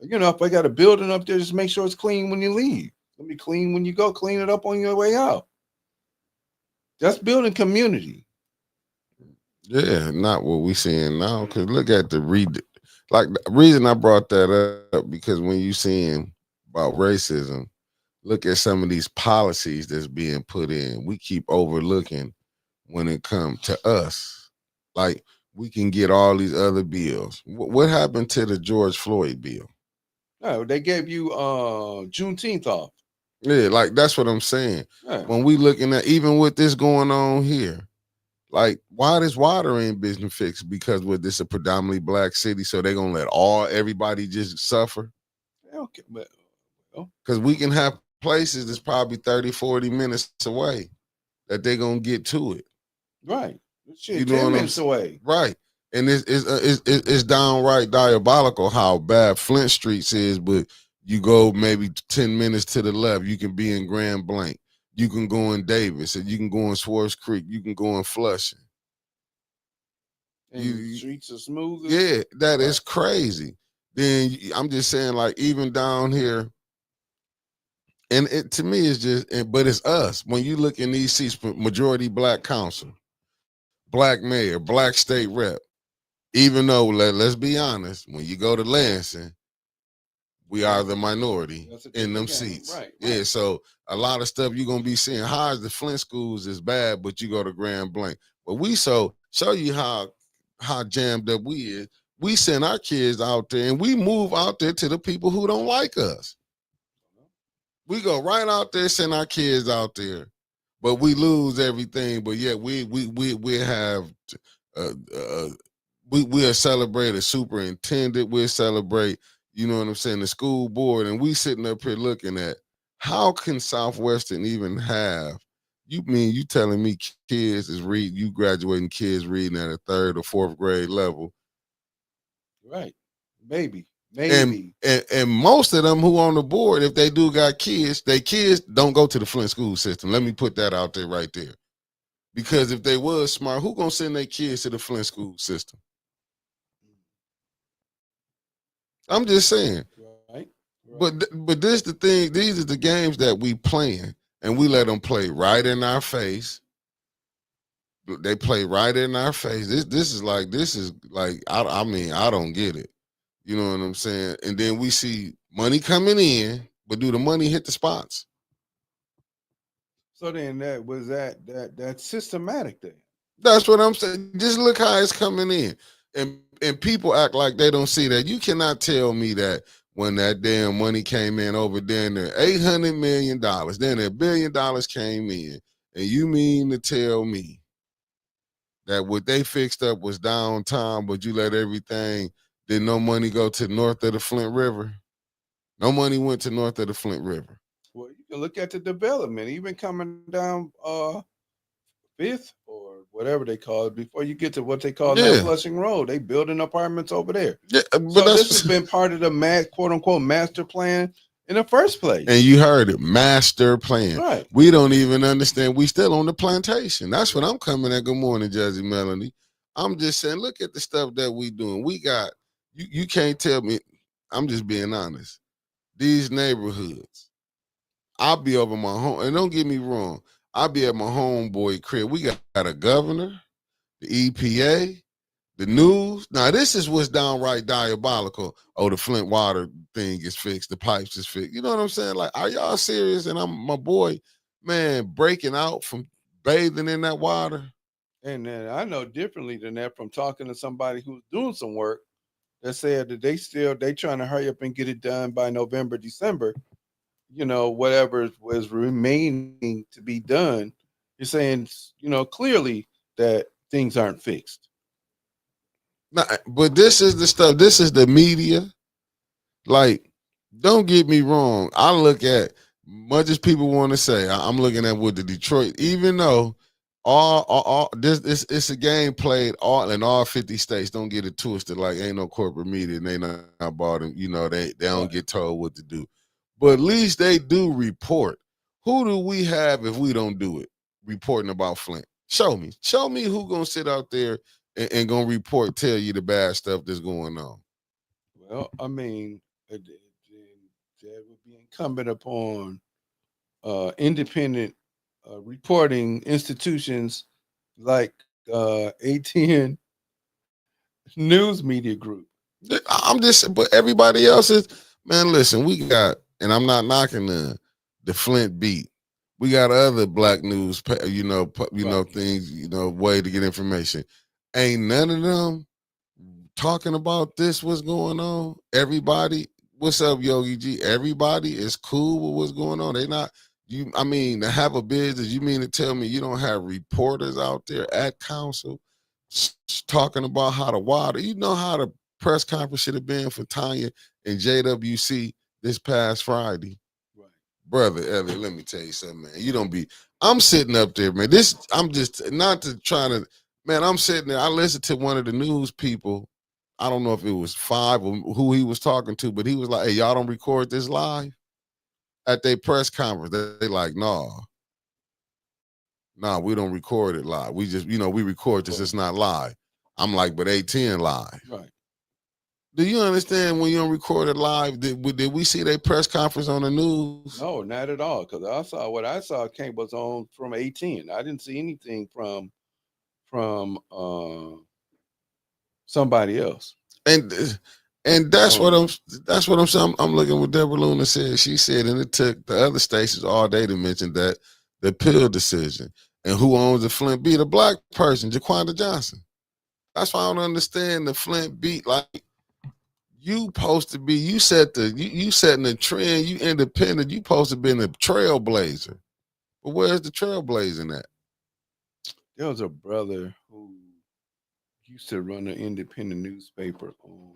if I got a building up there, just make sure it's clean when you leave. Let me clean when you go. Clean it up on your way out. That's building community. Yeah, not what we seeing now. Cause look at like the reason I brought that up because when you seeing about racism, look at some of these policies that's being put in. We keep overlooking when it comes to us. Like we can get all these other bills. What happened to the George Floyd bill? No, they gave you Juneteenth off. Yeah, like that's what I'm saying. Yeah. When we looking at even with this going on here, like why this water ain't been fixed? Because with this a predominantly black city, so they gonna let everybody just suffer. Okay, but well, Because we can have places that's probably 30, 40 minutes away that they gonna get to it. right. You Shit, know 10 what I'm minutes saying? away. Right. And it's downright diabolical how bad Flint Streets is, but you go maybe 10 minutes to the left, you can be in Grand Blanc. You can go in Davis, and you can go in Swartz Creek, you can go in Flushing. And the streets are smooth. Yeah, that Right. is crazy. Then I'm just saying, like even down here, and it to me is just, but it's us. When you look in these seats, majority black council, black mayor, black state rep. Even though let's be honest, when you go to Lansing, we are the minority That's a in them different game. seats. Right. Yeah, Right. so a lot of stuff you're gonna be seeing. How is the Flint schools is bad, but you go to Grand Blanc. But we show you how jammed up we is. We send our kids out there and we move out there to the people who don't like us. We go right out there, send our kids out there, but we lose everything. But yet we have uh, uh, we'll celebrate a superintendent. We'll celebrate, you know what I'm saying, the school board, and we sitting up here looking at how can Southwestern even have. You mean you telling me kids is read you graduating kids reading at a third or fourth grade level, Right. Maybe. and Maybe. and most of them who on the board, if they do got kids, they kids don't go to the Flint school system. Let me put that out there right there. Because if they was smart, who gonna send their kids to the Flint school system? I'm just saying. Right. Right. But this the thing. These are the games that we playing, and we let them play right in our face. They play right in our face. This is like I mean I don't get it. You know what I'm saying? And then we see money coming in, but do the money hit the spots? So then that's systematic then. That's what I'm saying. Just look how it's coming in, and people act like they don't see that. You cannot tell me that when that damn money came in over there, and $800 million, then $1 billion came in, and you mean to tell me that what they fixed up was downtown, but you let everything, did no money go to north of the Flint River? No money went to north of the Flint River. Well, you can look at the development, even coming down Fifth or whatever they call it, before you get to what they call now Yeah, Flushing Road. They building apartments over there. yeah, but So this has that's been part of the quote unquote master plan in the first place. and you heard it, master plan. Right. We don't even understand. We still on the plantation. That's what I'm coming at. Good morning, Jazzy Melanie. I'm just saying, look at the stuff that we doing. We got you. You can't tell me. I'm just being honest. These neighborhoods. I'll be over my home, and don't get me wrong. I'll be at my homeboy crib. We got a governor, the EPA, The news. Now this is what's downright diabolical. Oh, the Flint water thing is fixed. The pipes is fixed. You know what I'm saying? Like, are y'all serious? And I'm my boy, man, breaking out from bathing in that water. And then I know differently than that from talking to somebody who's doing some work that said that they trying to hurry up and get it done by November, December. Whatever was remaining to be done. You're saying, clearly that things aren't fixed. Nah, but this is the stuff. This is the media. Like, don't get me wrong. I look at much as people want to say. I'm looking at what the Detroit, even though all this it's a game played all in all 50 states. Don't get it twisted. Like, ain't no corporate media and they not bought them. They don't get told what to do. But at least they do report. Who do we have if we don't do it? Reporting about Flint. Show me who gonna sit out there and gonna report, tell you the bad stuff that's going on. Well, I mean, that would be incumbent upon independent reporting institutions like ATN News Media Group. I'm just, but everybody else is, man. Listen, we got, and I'm not knocking the Flint beat. We got other black news, Right. things, way to get information. Ain't none of them talking about this. What's going on? Everybody, what's up, Yogi G? Everybody is cool with what's going on. They not. I mean, to have a business, you mean to tell me you don't have reporters out there at council talking about how the water, how the press conference should have been for Tanya and JWC this past Friday. Right. Brother Elliott, let me tell you something, man. I'm sitting up there, man. I'm just not to try to, man, I'm sitting there. I listened to one of the news people. I don't know if it was Five or who he was talking to, but he was like, hey, y'all don't record this live at their press conference. They like, nah, we don't record it live. We just, we record this. Right. It's not live. I'm like, but 18 live. Right. Do you understand when you don't record it live? Did we see their press conference on the news? No, not at all. Because what I saw came was on from 18. I didn't see anything from somebody else. And that's what I'm saying. I'm looking what Deborah Luna said. She said, and it took the other stations all day to mention that the appeal decision and who owns the Flint beat, a black person, Jaquanda Johnson. That's why I don't understand the Flint beat. Like, you supposed to be, you setting the trend, you independent, you supposed to be a trailblazer. But where's the trailblazing at? There was a brother who used to run an independent newspaper on.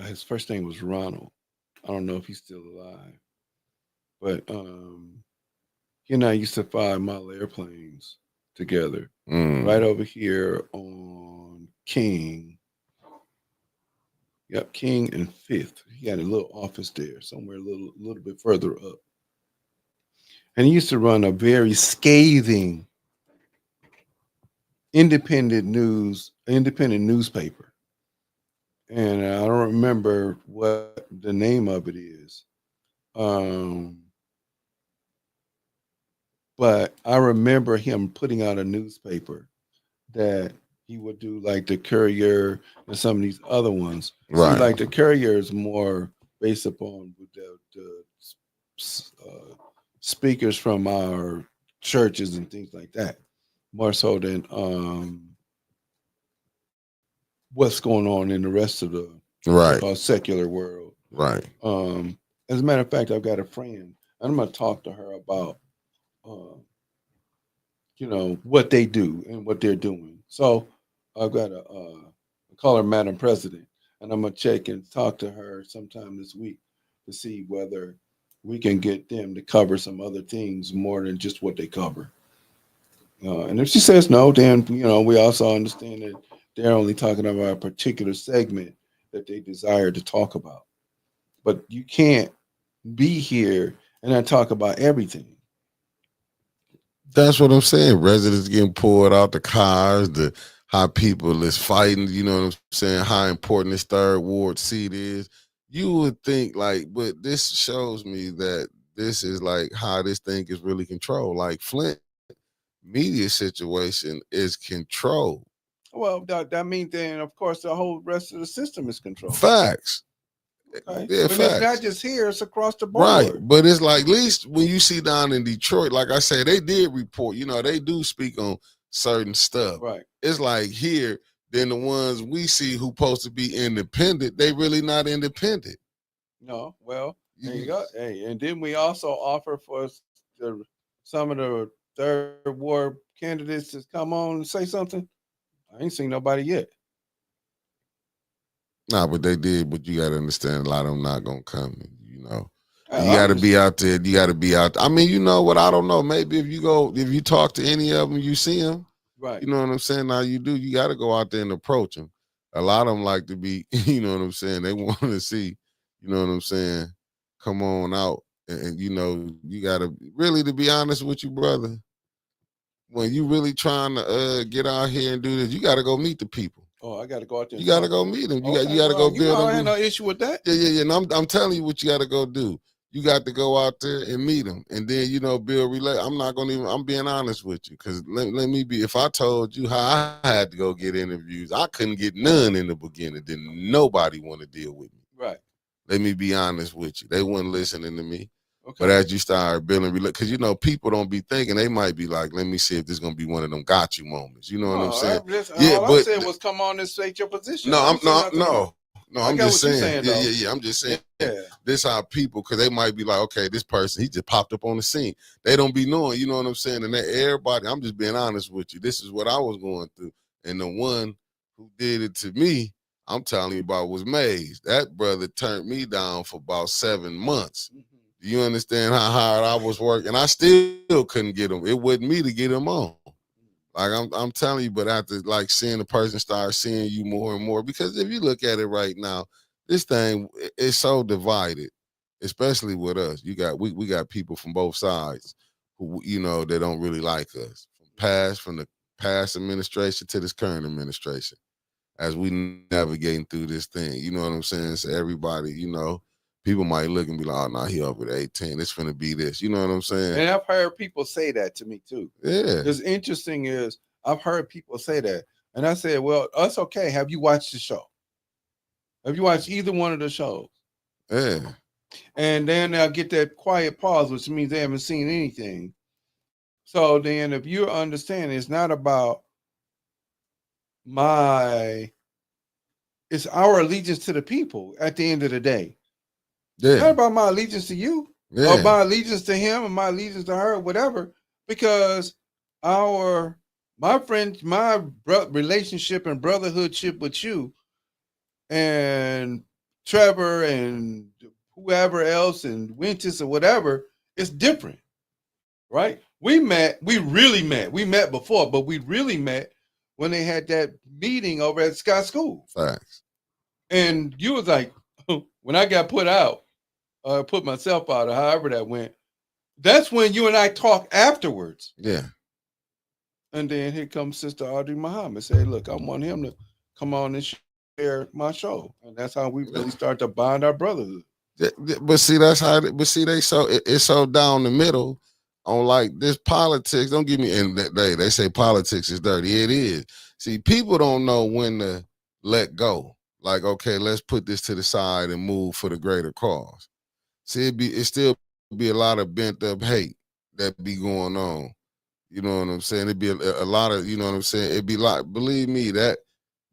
His first name was Ronald. I don't know if he's still alive, but he and I used to fly model airplanes together right over here on King. Yep, King and Fifth. He had a little office there, somewhere a little bit further up, and he used to run a very scathing independent newspaper, and I don't remember what the name of it is. Um, but I remember him putting out a newspaper that he would do like the Courier and some of these other ones. See, Right. like the Courier is more based upon the speakers from our churches and things like that, more so than what's going on in the rest of the Right. so-called secular world. Right. As a matter of fact, I've got a friend, and I'm going to talk to her about, what they do and what they're doing. So I've got I call her Madam President, and I'm going to check and talk to her sometime this week to see whether we can get them to cover some other things more than just what they cover. And if she says no, then we also understand that they're only talking about a particular segment that they desire to talk about. But you can't be here and not talk about everything. That's what I'm saying. Residents getting pulled out the cars, how people is fighting, you know what I'm saying, how important this third ward seat is. You would think like, but this shows me that this is like how this thing is really controlled. Like Flint, media situation is controlled. Well, that means then, of course, the whole rest of the system is controlled. Facts. Okay, Yeah, but it's not facts. just here; it's across the Right. board. But it's like, at least when you see down in Detroit, like I said, they did report, they do speak on certain stuff. Right. It's like here, then the ones we see who supposed to be independent, they really not independent. No. Well, there you go. Hey, and then we also offer for some of the third ward candidates to come on and say something. I ain't seen nobody yet. Nah, but they did, but you gotta understand a lot of them not gonna come, you know. You I gotta be understand. out there. You gotta be out. I mean, you know what? I don't know. Maybe if you talk to any of them, you see them. Right. You know what I'm saying? Now you do. You got to go out there and approach them. A lot of them like to be. You know what I'm saying? They want to see. You know what I'm saying? Come on out, and you got to really, to be honest with you, brother. When you really trying to get out here and do this, you got to go meet the people. Oh, I got to go out there. You And got to talk go to them. meet them. Okay. You got to go Well, build I them. had no issue with that. Yeah. And I'm telling you what you got to go do. You got to go out there and meet them, and then build relate. I'm not gonna even. I'm being honest with you, because let me be. If I told you how I had to go get interviews, I couldn't get none in the beginning. Then nobody want to deal with me. Right. Let me be honest with you. They wasn't listening to me. Okay. But as you start building, because people don't be thinking, they might be like, let me see if this is gonna be one of them got you moments. You know what I'm saying? All I said was come on and state your position. No, I'm just saying. Yeah. I'm just saying. Yeah. This how people, because they might be like, okay, this person, he just popped up on the scene. They don't be knowing, you know what I'm saying? And that everybody, I'm just being honest with you. This is what I was going through. And the one who did it to me, I'm telling you about, was Maze. That brother turned me down for about 7 months. Mm-hmm. Do you understand how hard I was working? I still couldn't get him. It wasn't me to get him on. Like I'm telling you, but after like seeing the person start seeing you more and more, because if you look at it right now, this thing is so divided, especially with us. We got people from both sides who that don't really like us. From the past administration to this current administration, as we navigating through this thing. You know what I'm saying? So everybody, people might look and be like, oh no, he over the 18. It's gonna be this. You know what I'm saying? And I've heard people say that to me too. Yeah. What's interesting is I've heard people say that. And I said, well, that's okay. Have you watched the show? Have you watched either one of the shows? Yeah. And then they'll get that quiet pause, which means they haven't seen anything. So then if you understand, it's not about it's our allegiance to the people at the end of the day. Yeah. It's not about my allegiance to you, Yeah. or my allegiance to him, or my allegiance to her, whatever, because my relationship and brotherhoodship with you and Trevor and whoever else and Winchester or whatever, it's different, right? We really met. We met before, but we really met when they had that meeting over at Scott School. Facts. And you was like, when I got put out, put myself out, or however that went, that's when you and I talked afterwards. Yeah. And then here comes Sister Audrey Muhammad. Say, look, I want him to come on and share my show. And that's how we really start to bond our brotherhood. But see, that's how. But see, it's so down the middle on like this politics. Don't give me. And they say politics is dirty. It is. See, people don't know when to let go. Like, okay, let's put this to the side and move for the greater cause. See, it still be a lot of bent up hate that be going on. You know what I'm saying? It'd be a lot of, you know what I'm saying? It'd be like, believe me, that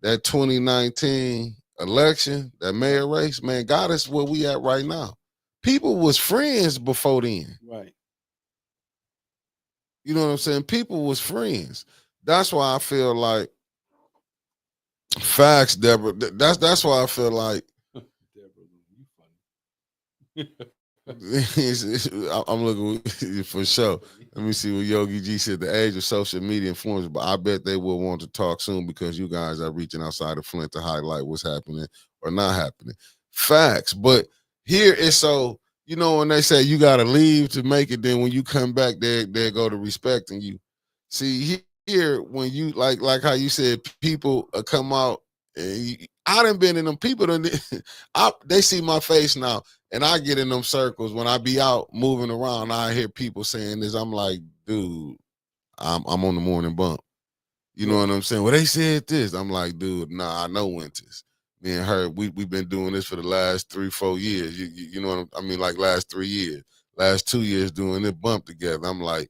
2019 election, that mayor race, man, got us where we at right now. People was friends before then. Right. You know what I'm saying? People was friends. That's why I feel like facts, Deborah. That's why I feel like Deborah, you funny. I'm looking for sure. Let me see what Yogi G said. The age of social media influence, but I bet they will want to talk soon because you guys are reaching outside of Flint to highlight what's happening or not happening. Facts, but here it's so, when they say you got to leave to make it, then when you come back, they go to respecting you. See, here when you like how you said people come out. I done been in them people. They see my face now. And I get in them circles when I be out moving around. I hear people saying this. I'm like, dude, I'm on the morning bump. You know Yeah. what I'm saying? Well, they said this. I'm like, dude, nah, I know Winters. Me and her, we've been doing this for the last 3-4 years. You know what I mean? Like last 3 years, last 2 years doing it bump together. I'm like,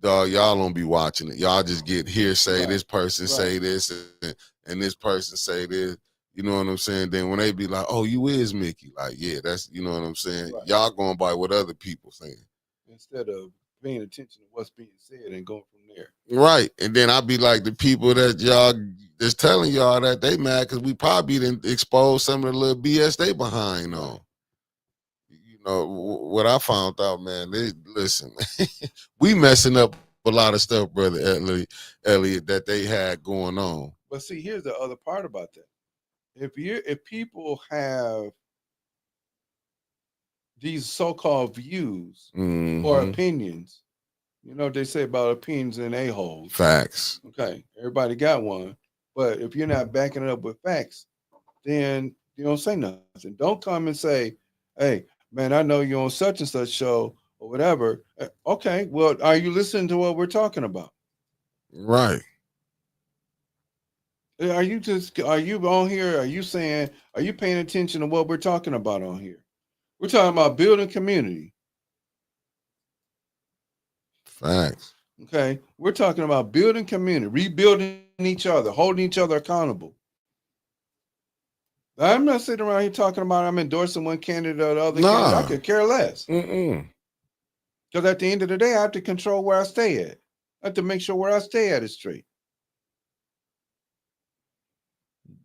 dog, y'all don't be watching it. Y'all just get hearsay. Right. This person say this and this person say this. You know what I'm saying? Then when they be like, oh, you is Mickey. Like, yeah, that's, you know what I'm saying? Right. Y'all going by what other people saying. Instead of paying attention to what's being said and going from there. Right. And then I be like, the people that y'all that's telling y'all that they mad because we probably didn't expose some of the little BS they behind on. You know, what I found out, man, listen, we messing up a lot of stuff, brother Elliott, that they had going on. But see, here's the other part about that. If people have these so-called views or Mm-hmm. opinions, you know what they say about opinions and a-holes. Facts. Okay, everybody got one. But if you're not backing it up with facts, then you don't say nothing. Don't come and say, hey, man, I know you're on such and such show or whatever. Okay, well, are you listening to what we're talking about? Right. Are you on here? Are you paying attention to what we're talking about on here? We're talking about building community. Facts. Okay. We're talking about building community, rebuilding each other, holding each other accountable. I'm not sitting around here talking about I'm endorsing one candidate or the other candidate. I Nah. could care less. Mm-mm. Because at the end of the day, I have to control where I stay at. I have to make sure where I stay at is straight.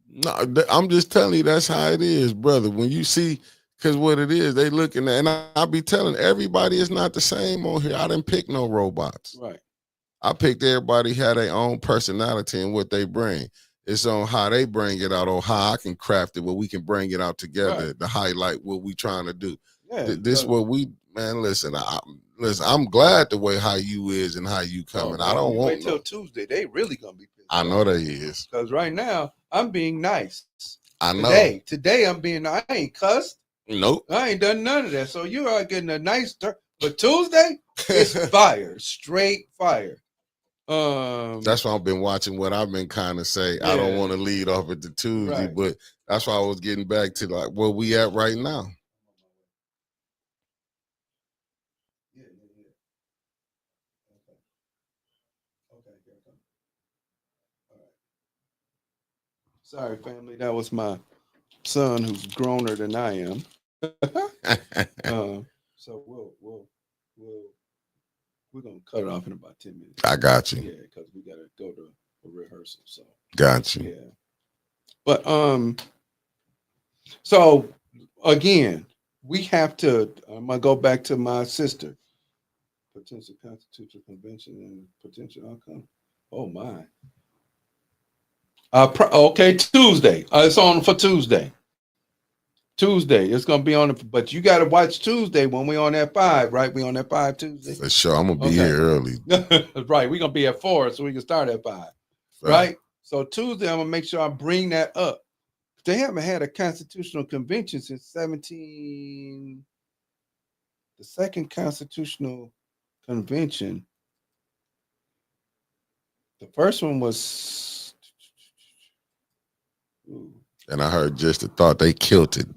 No, I'm just telling you that's how it is, brother. When you see, because what it is, they looking at, and I be telling everybody it's not the same on here. I didn't pick no robots. Right. I picked everybody had their own personality and what they bring. It's on how they bring it out, or how I can craft it, where we can bring it out together Right. to highlight what we trying to do. Yeah. This what we, man. Listen, I'm glad the way how you is and how you coming. I don't you want wait till no. Tuesday. They really gonna be pissed I off. know they is. Because right now I'm being nice. I know. Today I'm being. I ain't cussed. Nope. I ain't done none of that. So you are getting a nice turn. But Tuesday, it's fire, straight fire. That's why I've been watching what I've been kind of say. I don't want to lead off at the Tuesday, Right. but that's why I was getting back to like where we at right now. Yeah. Okay. Here it comes. All right. Sorry, family. That was my son who's growner than I am. So we'll we're gonna cut it off in about 10 minutes. I got you. Yeah, because we gotta go to a rehearsal. So Got you. yeah. But so again, we have to. I'm gonna go back to my sister. Potential constitutional convention and potential outcome. Oh my. Okay, Tuesday. It's on for Tuesday. Tuesday. It's gonna be on the, but you gotta watch Tuesday when we on that 5, right? We on that 5 Tuesday. For sure. I'm gonna be here early. Right. We're gonna be at 4, so we can start at 5. Right. So Tuesday, I'm gonna make sure I bring that up. They haven't had a constitutional convention since the second constitutional convention. The first one was And I heard just the thought they killed it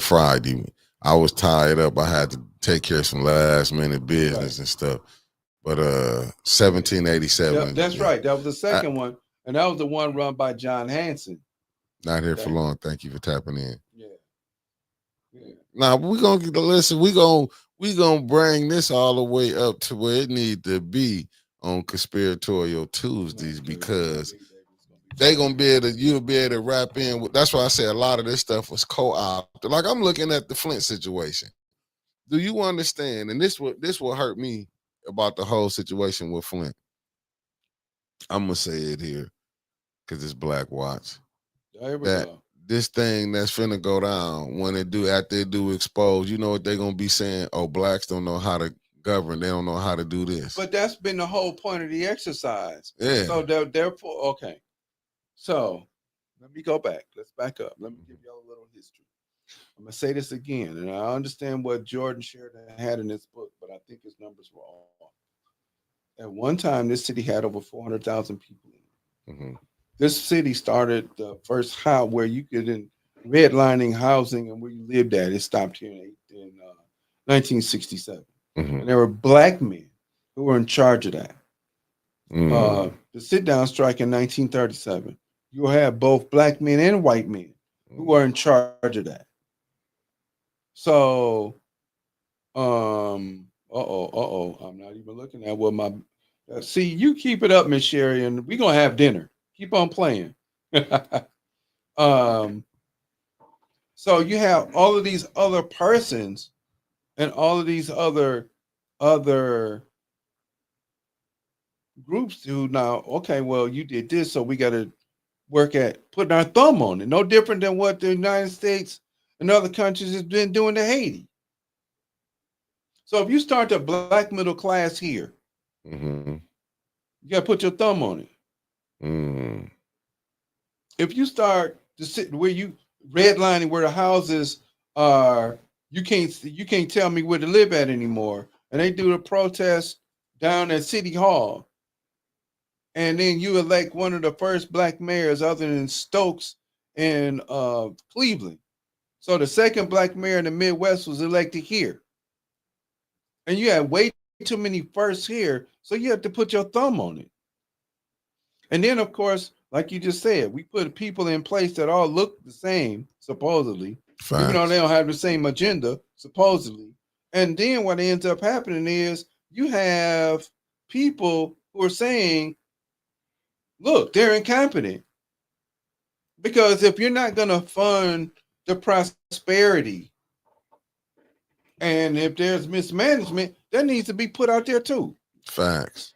Friday. I was tied up. I had to take care of some last minute business and stuff. But 1787. Yep, that's right. That was the second one. And that was the one run by John Hanson. Not here for long. Thank you for tapping in. Yeah. Now we're gonna listen. We gonna bring this all the way up to where it need to be on Conspiratorial Tuesdays, because they gonna be able to, you'll be able to wrap in with. That's why I say a lot of this stuff was co-opted. Like I'm looking at the Flint situation. Do you understand? And this will hurt me about the whole situation with Flint. I'm gonna say it here because it's Black Watch. That this thing that's finna go down when it do, after it do expose, you know what they're gonna be saying? Oh, blacks don't know how to govern. They don't know how to do this. But that's been the whole point of the exercise. Yeah. So therefore, okay. So let me go back. Let's back up. Let me give y'all a little history. I'm gonna say this again, and I understand what Jordan Sheridan had in his book, but I think his numbers were off. at one time, this city had over 400,000 people in it. Mm-hmm. This city started the first house where you could in redlining housing and where you lived at. It stopped here in 1967. Mm-hmm. And there were black men who were in charge of that. Mm-hmm. The sit down strike in 1937, you have both black men and white men who were in charge of that. So, I'm not even looking at what my. See, you keep it up, Miss Sherry, and we're gonna have dinner. Keep on playing. um, so you have all of these other persons and all of these other groups who now, okay, well, you did this, so we got to work at putting our thumb on it. No different than what the United States and other countries has been doing to Haiti. So if you start the black middle class here, Mm-hmm. you got to put your thumb on it. Mm-hmm. If you start to sit where you redlining where the houses are, you can't tell me where to live at anymore. And they do the protest down at City Hall, and then you elect one of the first black mayors other than Stokes in Cleveland. So the second black mayor in the Midwest was elected here. And you had way too many firsts here, so you have to put your thumb on it. And then, of course, like you just said, we put people in place that all look the same, supposedly, even though Facts. they don't have the same agenda, supposedly. And then what ends up happening is you have people who are saying, look, they're incompetent. Because if you're not going to fund the prosperity and if there's mismanagement, that needs to be put out there too. Facts.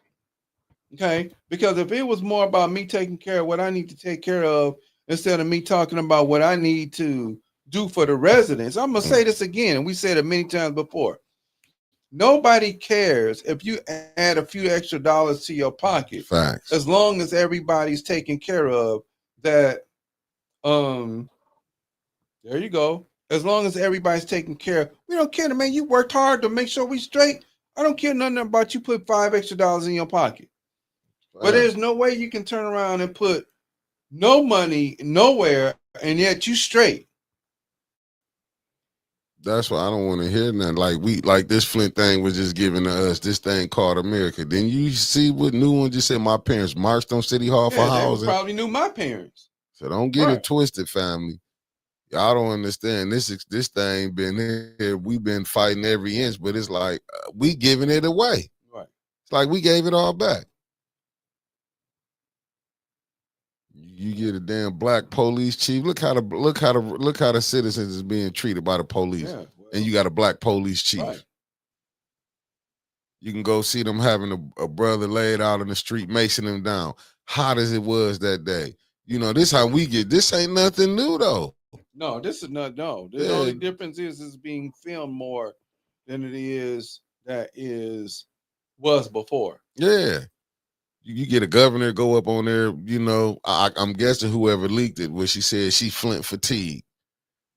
Okay. Because if it was more about me taking care of what I need to take care of instead of me talking about what I need to do for the residents, I'm going to say this again, and we said it many times before. Nobody cares if you add a few extra dollars to your pocket, Facts. as long as everybody's taken care of. That um There you go. As long as everybody's taken care of, we don't care, man. You worked hard to make sure we straight. I don't care nothing about you put $5 extra in your pocket. But there's no way you can turn around and put no money nowhere and yet you straight. That's why I don't want to hear nothing. Like this Flint thing was just giving us this thing called America. Then you see what new one just said. My parents marched on City Hall for Yeah, they housing. probably knew my parents. So don't get it twisted, family. Y'all don't understand. This thing been here. We've been fighting every inch, but it's like we giving it away. Right. It's like we gave it all back. You get a damn black police chief. Look how the citizens is being treated by the police, and you got a black police chief. Right. You can go see them having a brother laid out in the street, macing him down. Hot as it was that day. You know, this how we get. This ain't nothing new though. No, this is not. No, the only difference is it's being filmed more than it is was before. Yeah. You get a governor go up on there, you know, I'm guessing whoever leaked it, where she said she Flint fatigue.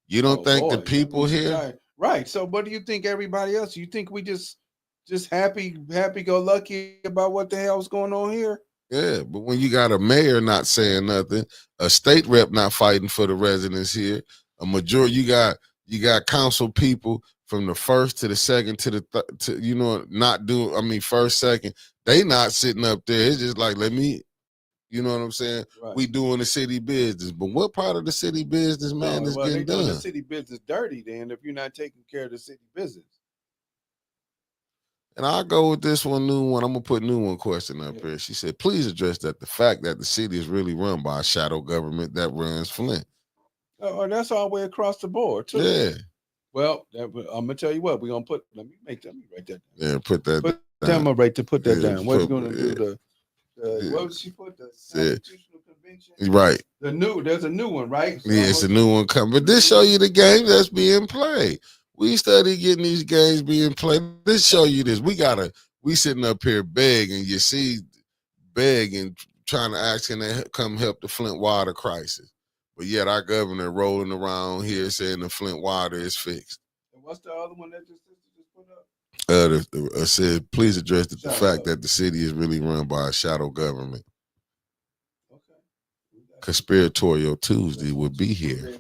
You don't think the people here? Right. So what do you think everybody else? You think we just happy go lucky about what the hell's going on here? Yeah, but when you got a mayor not saying nothing, a state rep not fighting for the residents here, a majority, you got council people from the first to the second to the not doing. I mean, first, second, they not sitting up there. It's just like, let me, you know what I'm saying? Right. We doing the city business, but what part of the city business, man, is getting done? Doing the city business dirty. Then, if you're not taking care of the city business. And I'll go with this new one. I'm going to put new one question up here. She said, please address the fact that the city is really run by a shadow government that runs Flint. Oh, that's all the way across the board, too. Yeah. Well, I'm going to tell you what. We're going to put, let me write that down. Yeah, put that down. Put that down. What's going to do what would she put? The Constitutional Convention? Right. There's a new one, right? So it's a new one coming. But this show you the game that's being played. We study getting these games being played. This show you this. We sitting up here begging, you see, begging, trying to ask can they come help the Flint water crisis. But yet our governor rolling around here saying the Flint water is fixed. And what's the other one that just put up? Said, please address the Shadow fact government. that the city is really run by a shadow government. Okay. Conspiratorial Tuesday will be here.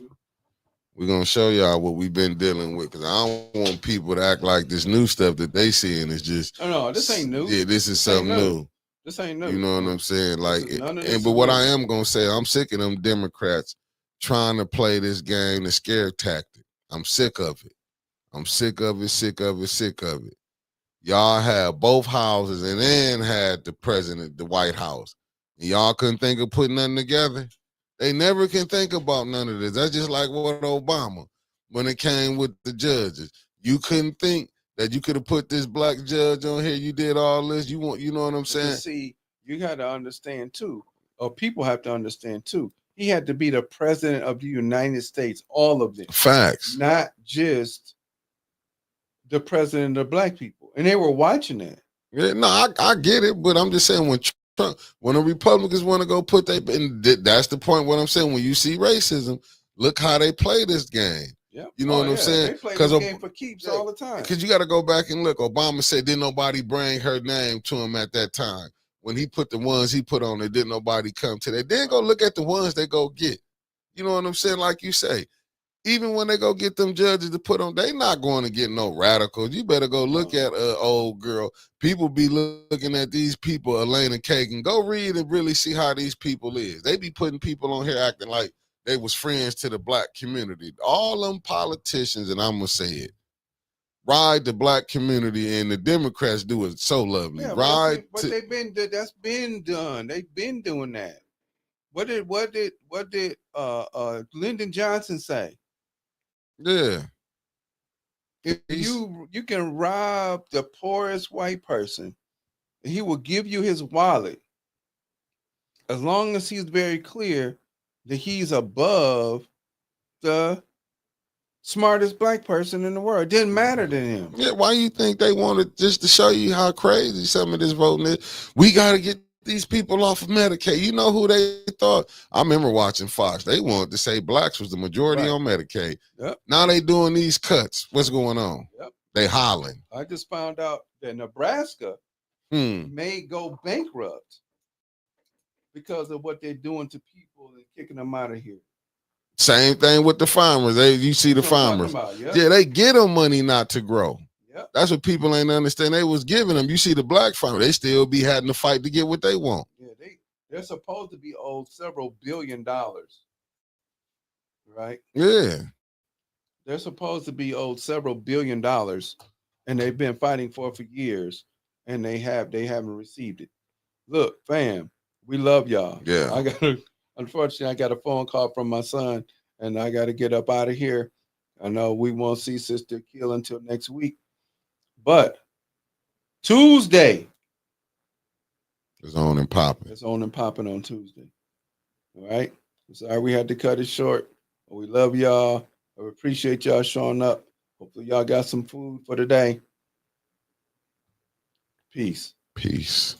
We're gonna show y'all what we've been dealing with, because I don't want people to act like this new stuff that they seeing is just. Oh, no, this ain't new. Yeah, this is something new. This ain't new. You know what I'm saying? Like, None of this but is what new. I am gonna say, I'm sick of them Democrats trying to play this game, the scare tactic. I'm sick of it. I'm sick of it, sick of it, sick of it. Y'all had both houses and then had the president, the White House. And y'all couldn't think of putting nothing together. They never can think about none of this. That's just like what Obama, when it came with the judges. You couldn't think that you could have put this black judge on here. You did all this. You know what I'm saying? See, you got to understand too, or people have to understand too. He had to be the president of the United States, all of them. Facts. Not just the president of black people. And they were watching that. Yeah, no, I get it, but I'm just saying when the Republicans want to go put that's the point. What I'm saying, when you see racism, look how they play this game. Yeah, you know what I'm saying? They play this game for keeps all the time. Because you got to go back and look. Obama said, didn't nobody bring her name to him at that time. When he put the ones he put on there, didn't nobody come to that. Then go look at the ones they go get. You know what I'm saying? Like you say, even when they go get them judges to put on, they not going to get no radicals. You better go look at old girl. People be looking at these people, Elena Kagan. Go read and really see how these people is. They be putting people on here acting like they was friends to the black community. All them politicians, and I'm going to say it, ride the black community, and the Democrats do it so lovely. Yeah, that's been done. They've been doing that. What did Lyndon Johnson say? Yeah. If you can rob the poorest white person, he will give you his wallet as long as he's very clear that he's above the smartest black person in the world. It didn't matter to him. Yeah, why you think they wanted, just to show you how crazy some of this voting is? We got to get these people off of Medicaid. You know who they thought? I remember watching Fox. They wanted to say blacks was the majority on Medicaid. Yep. Now they doing these cuts. What's going on? Yep. They hollering. I just found out that Nebraska may go bankrupt because of what they're doing to people and kicking them out of here. Same thing with the farmers. You see the farmers. Yeah, they get them money not to grow. Yep. That's what people ain't understand. They was giving them. You see the black farmers, they still be having to fight to get what they want. Yeah, they're supposed to be owed several $billion. Right? Yeah. They're supposed to be owed several $billion, and they've been fighting for years, and they haven't received it. Look, fam, we love y'all. Yeah. Unfortunately, I got a phone call from my son, and I got to get up out of here. I know we won't see Sister Kill until next week, but Tuesday it's on and popping. It's on and popping on Tuesday. All right. Sorry we had to cut it short. But we love y'all. I appreciate y'all showing up. Hopefully y'all got some food for today. Peace. Peace.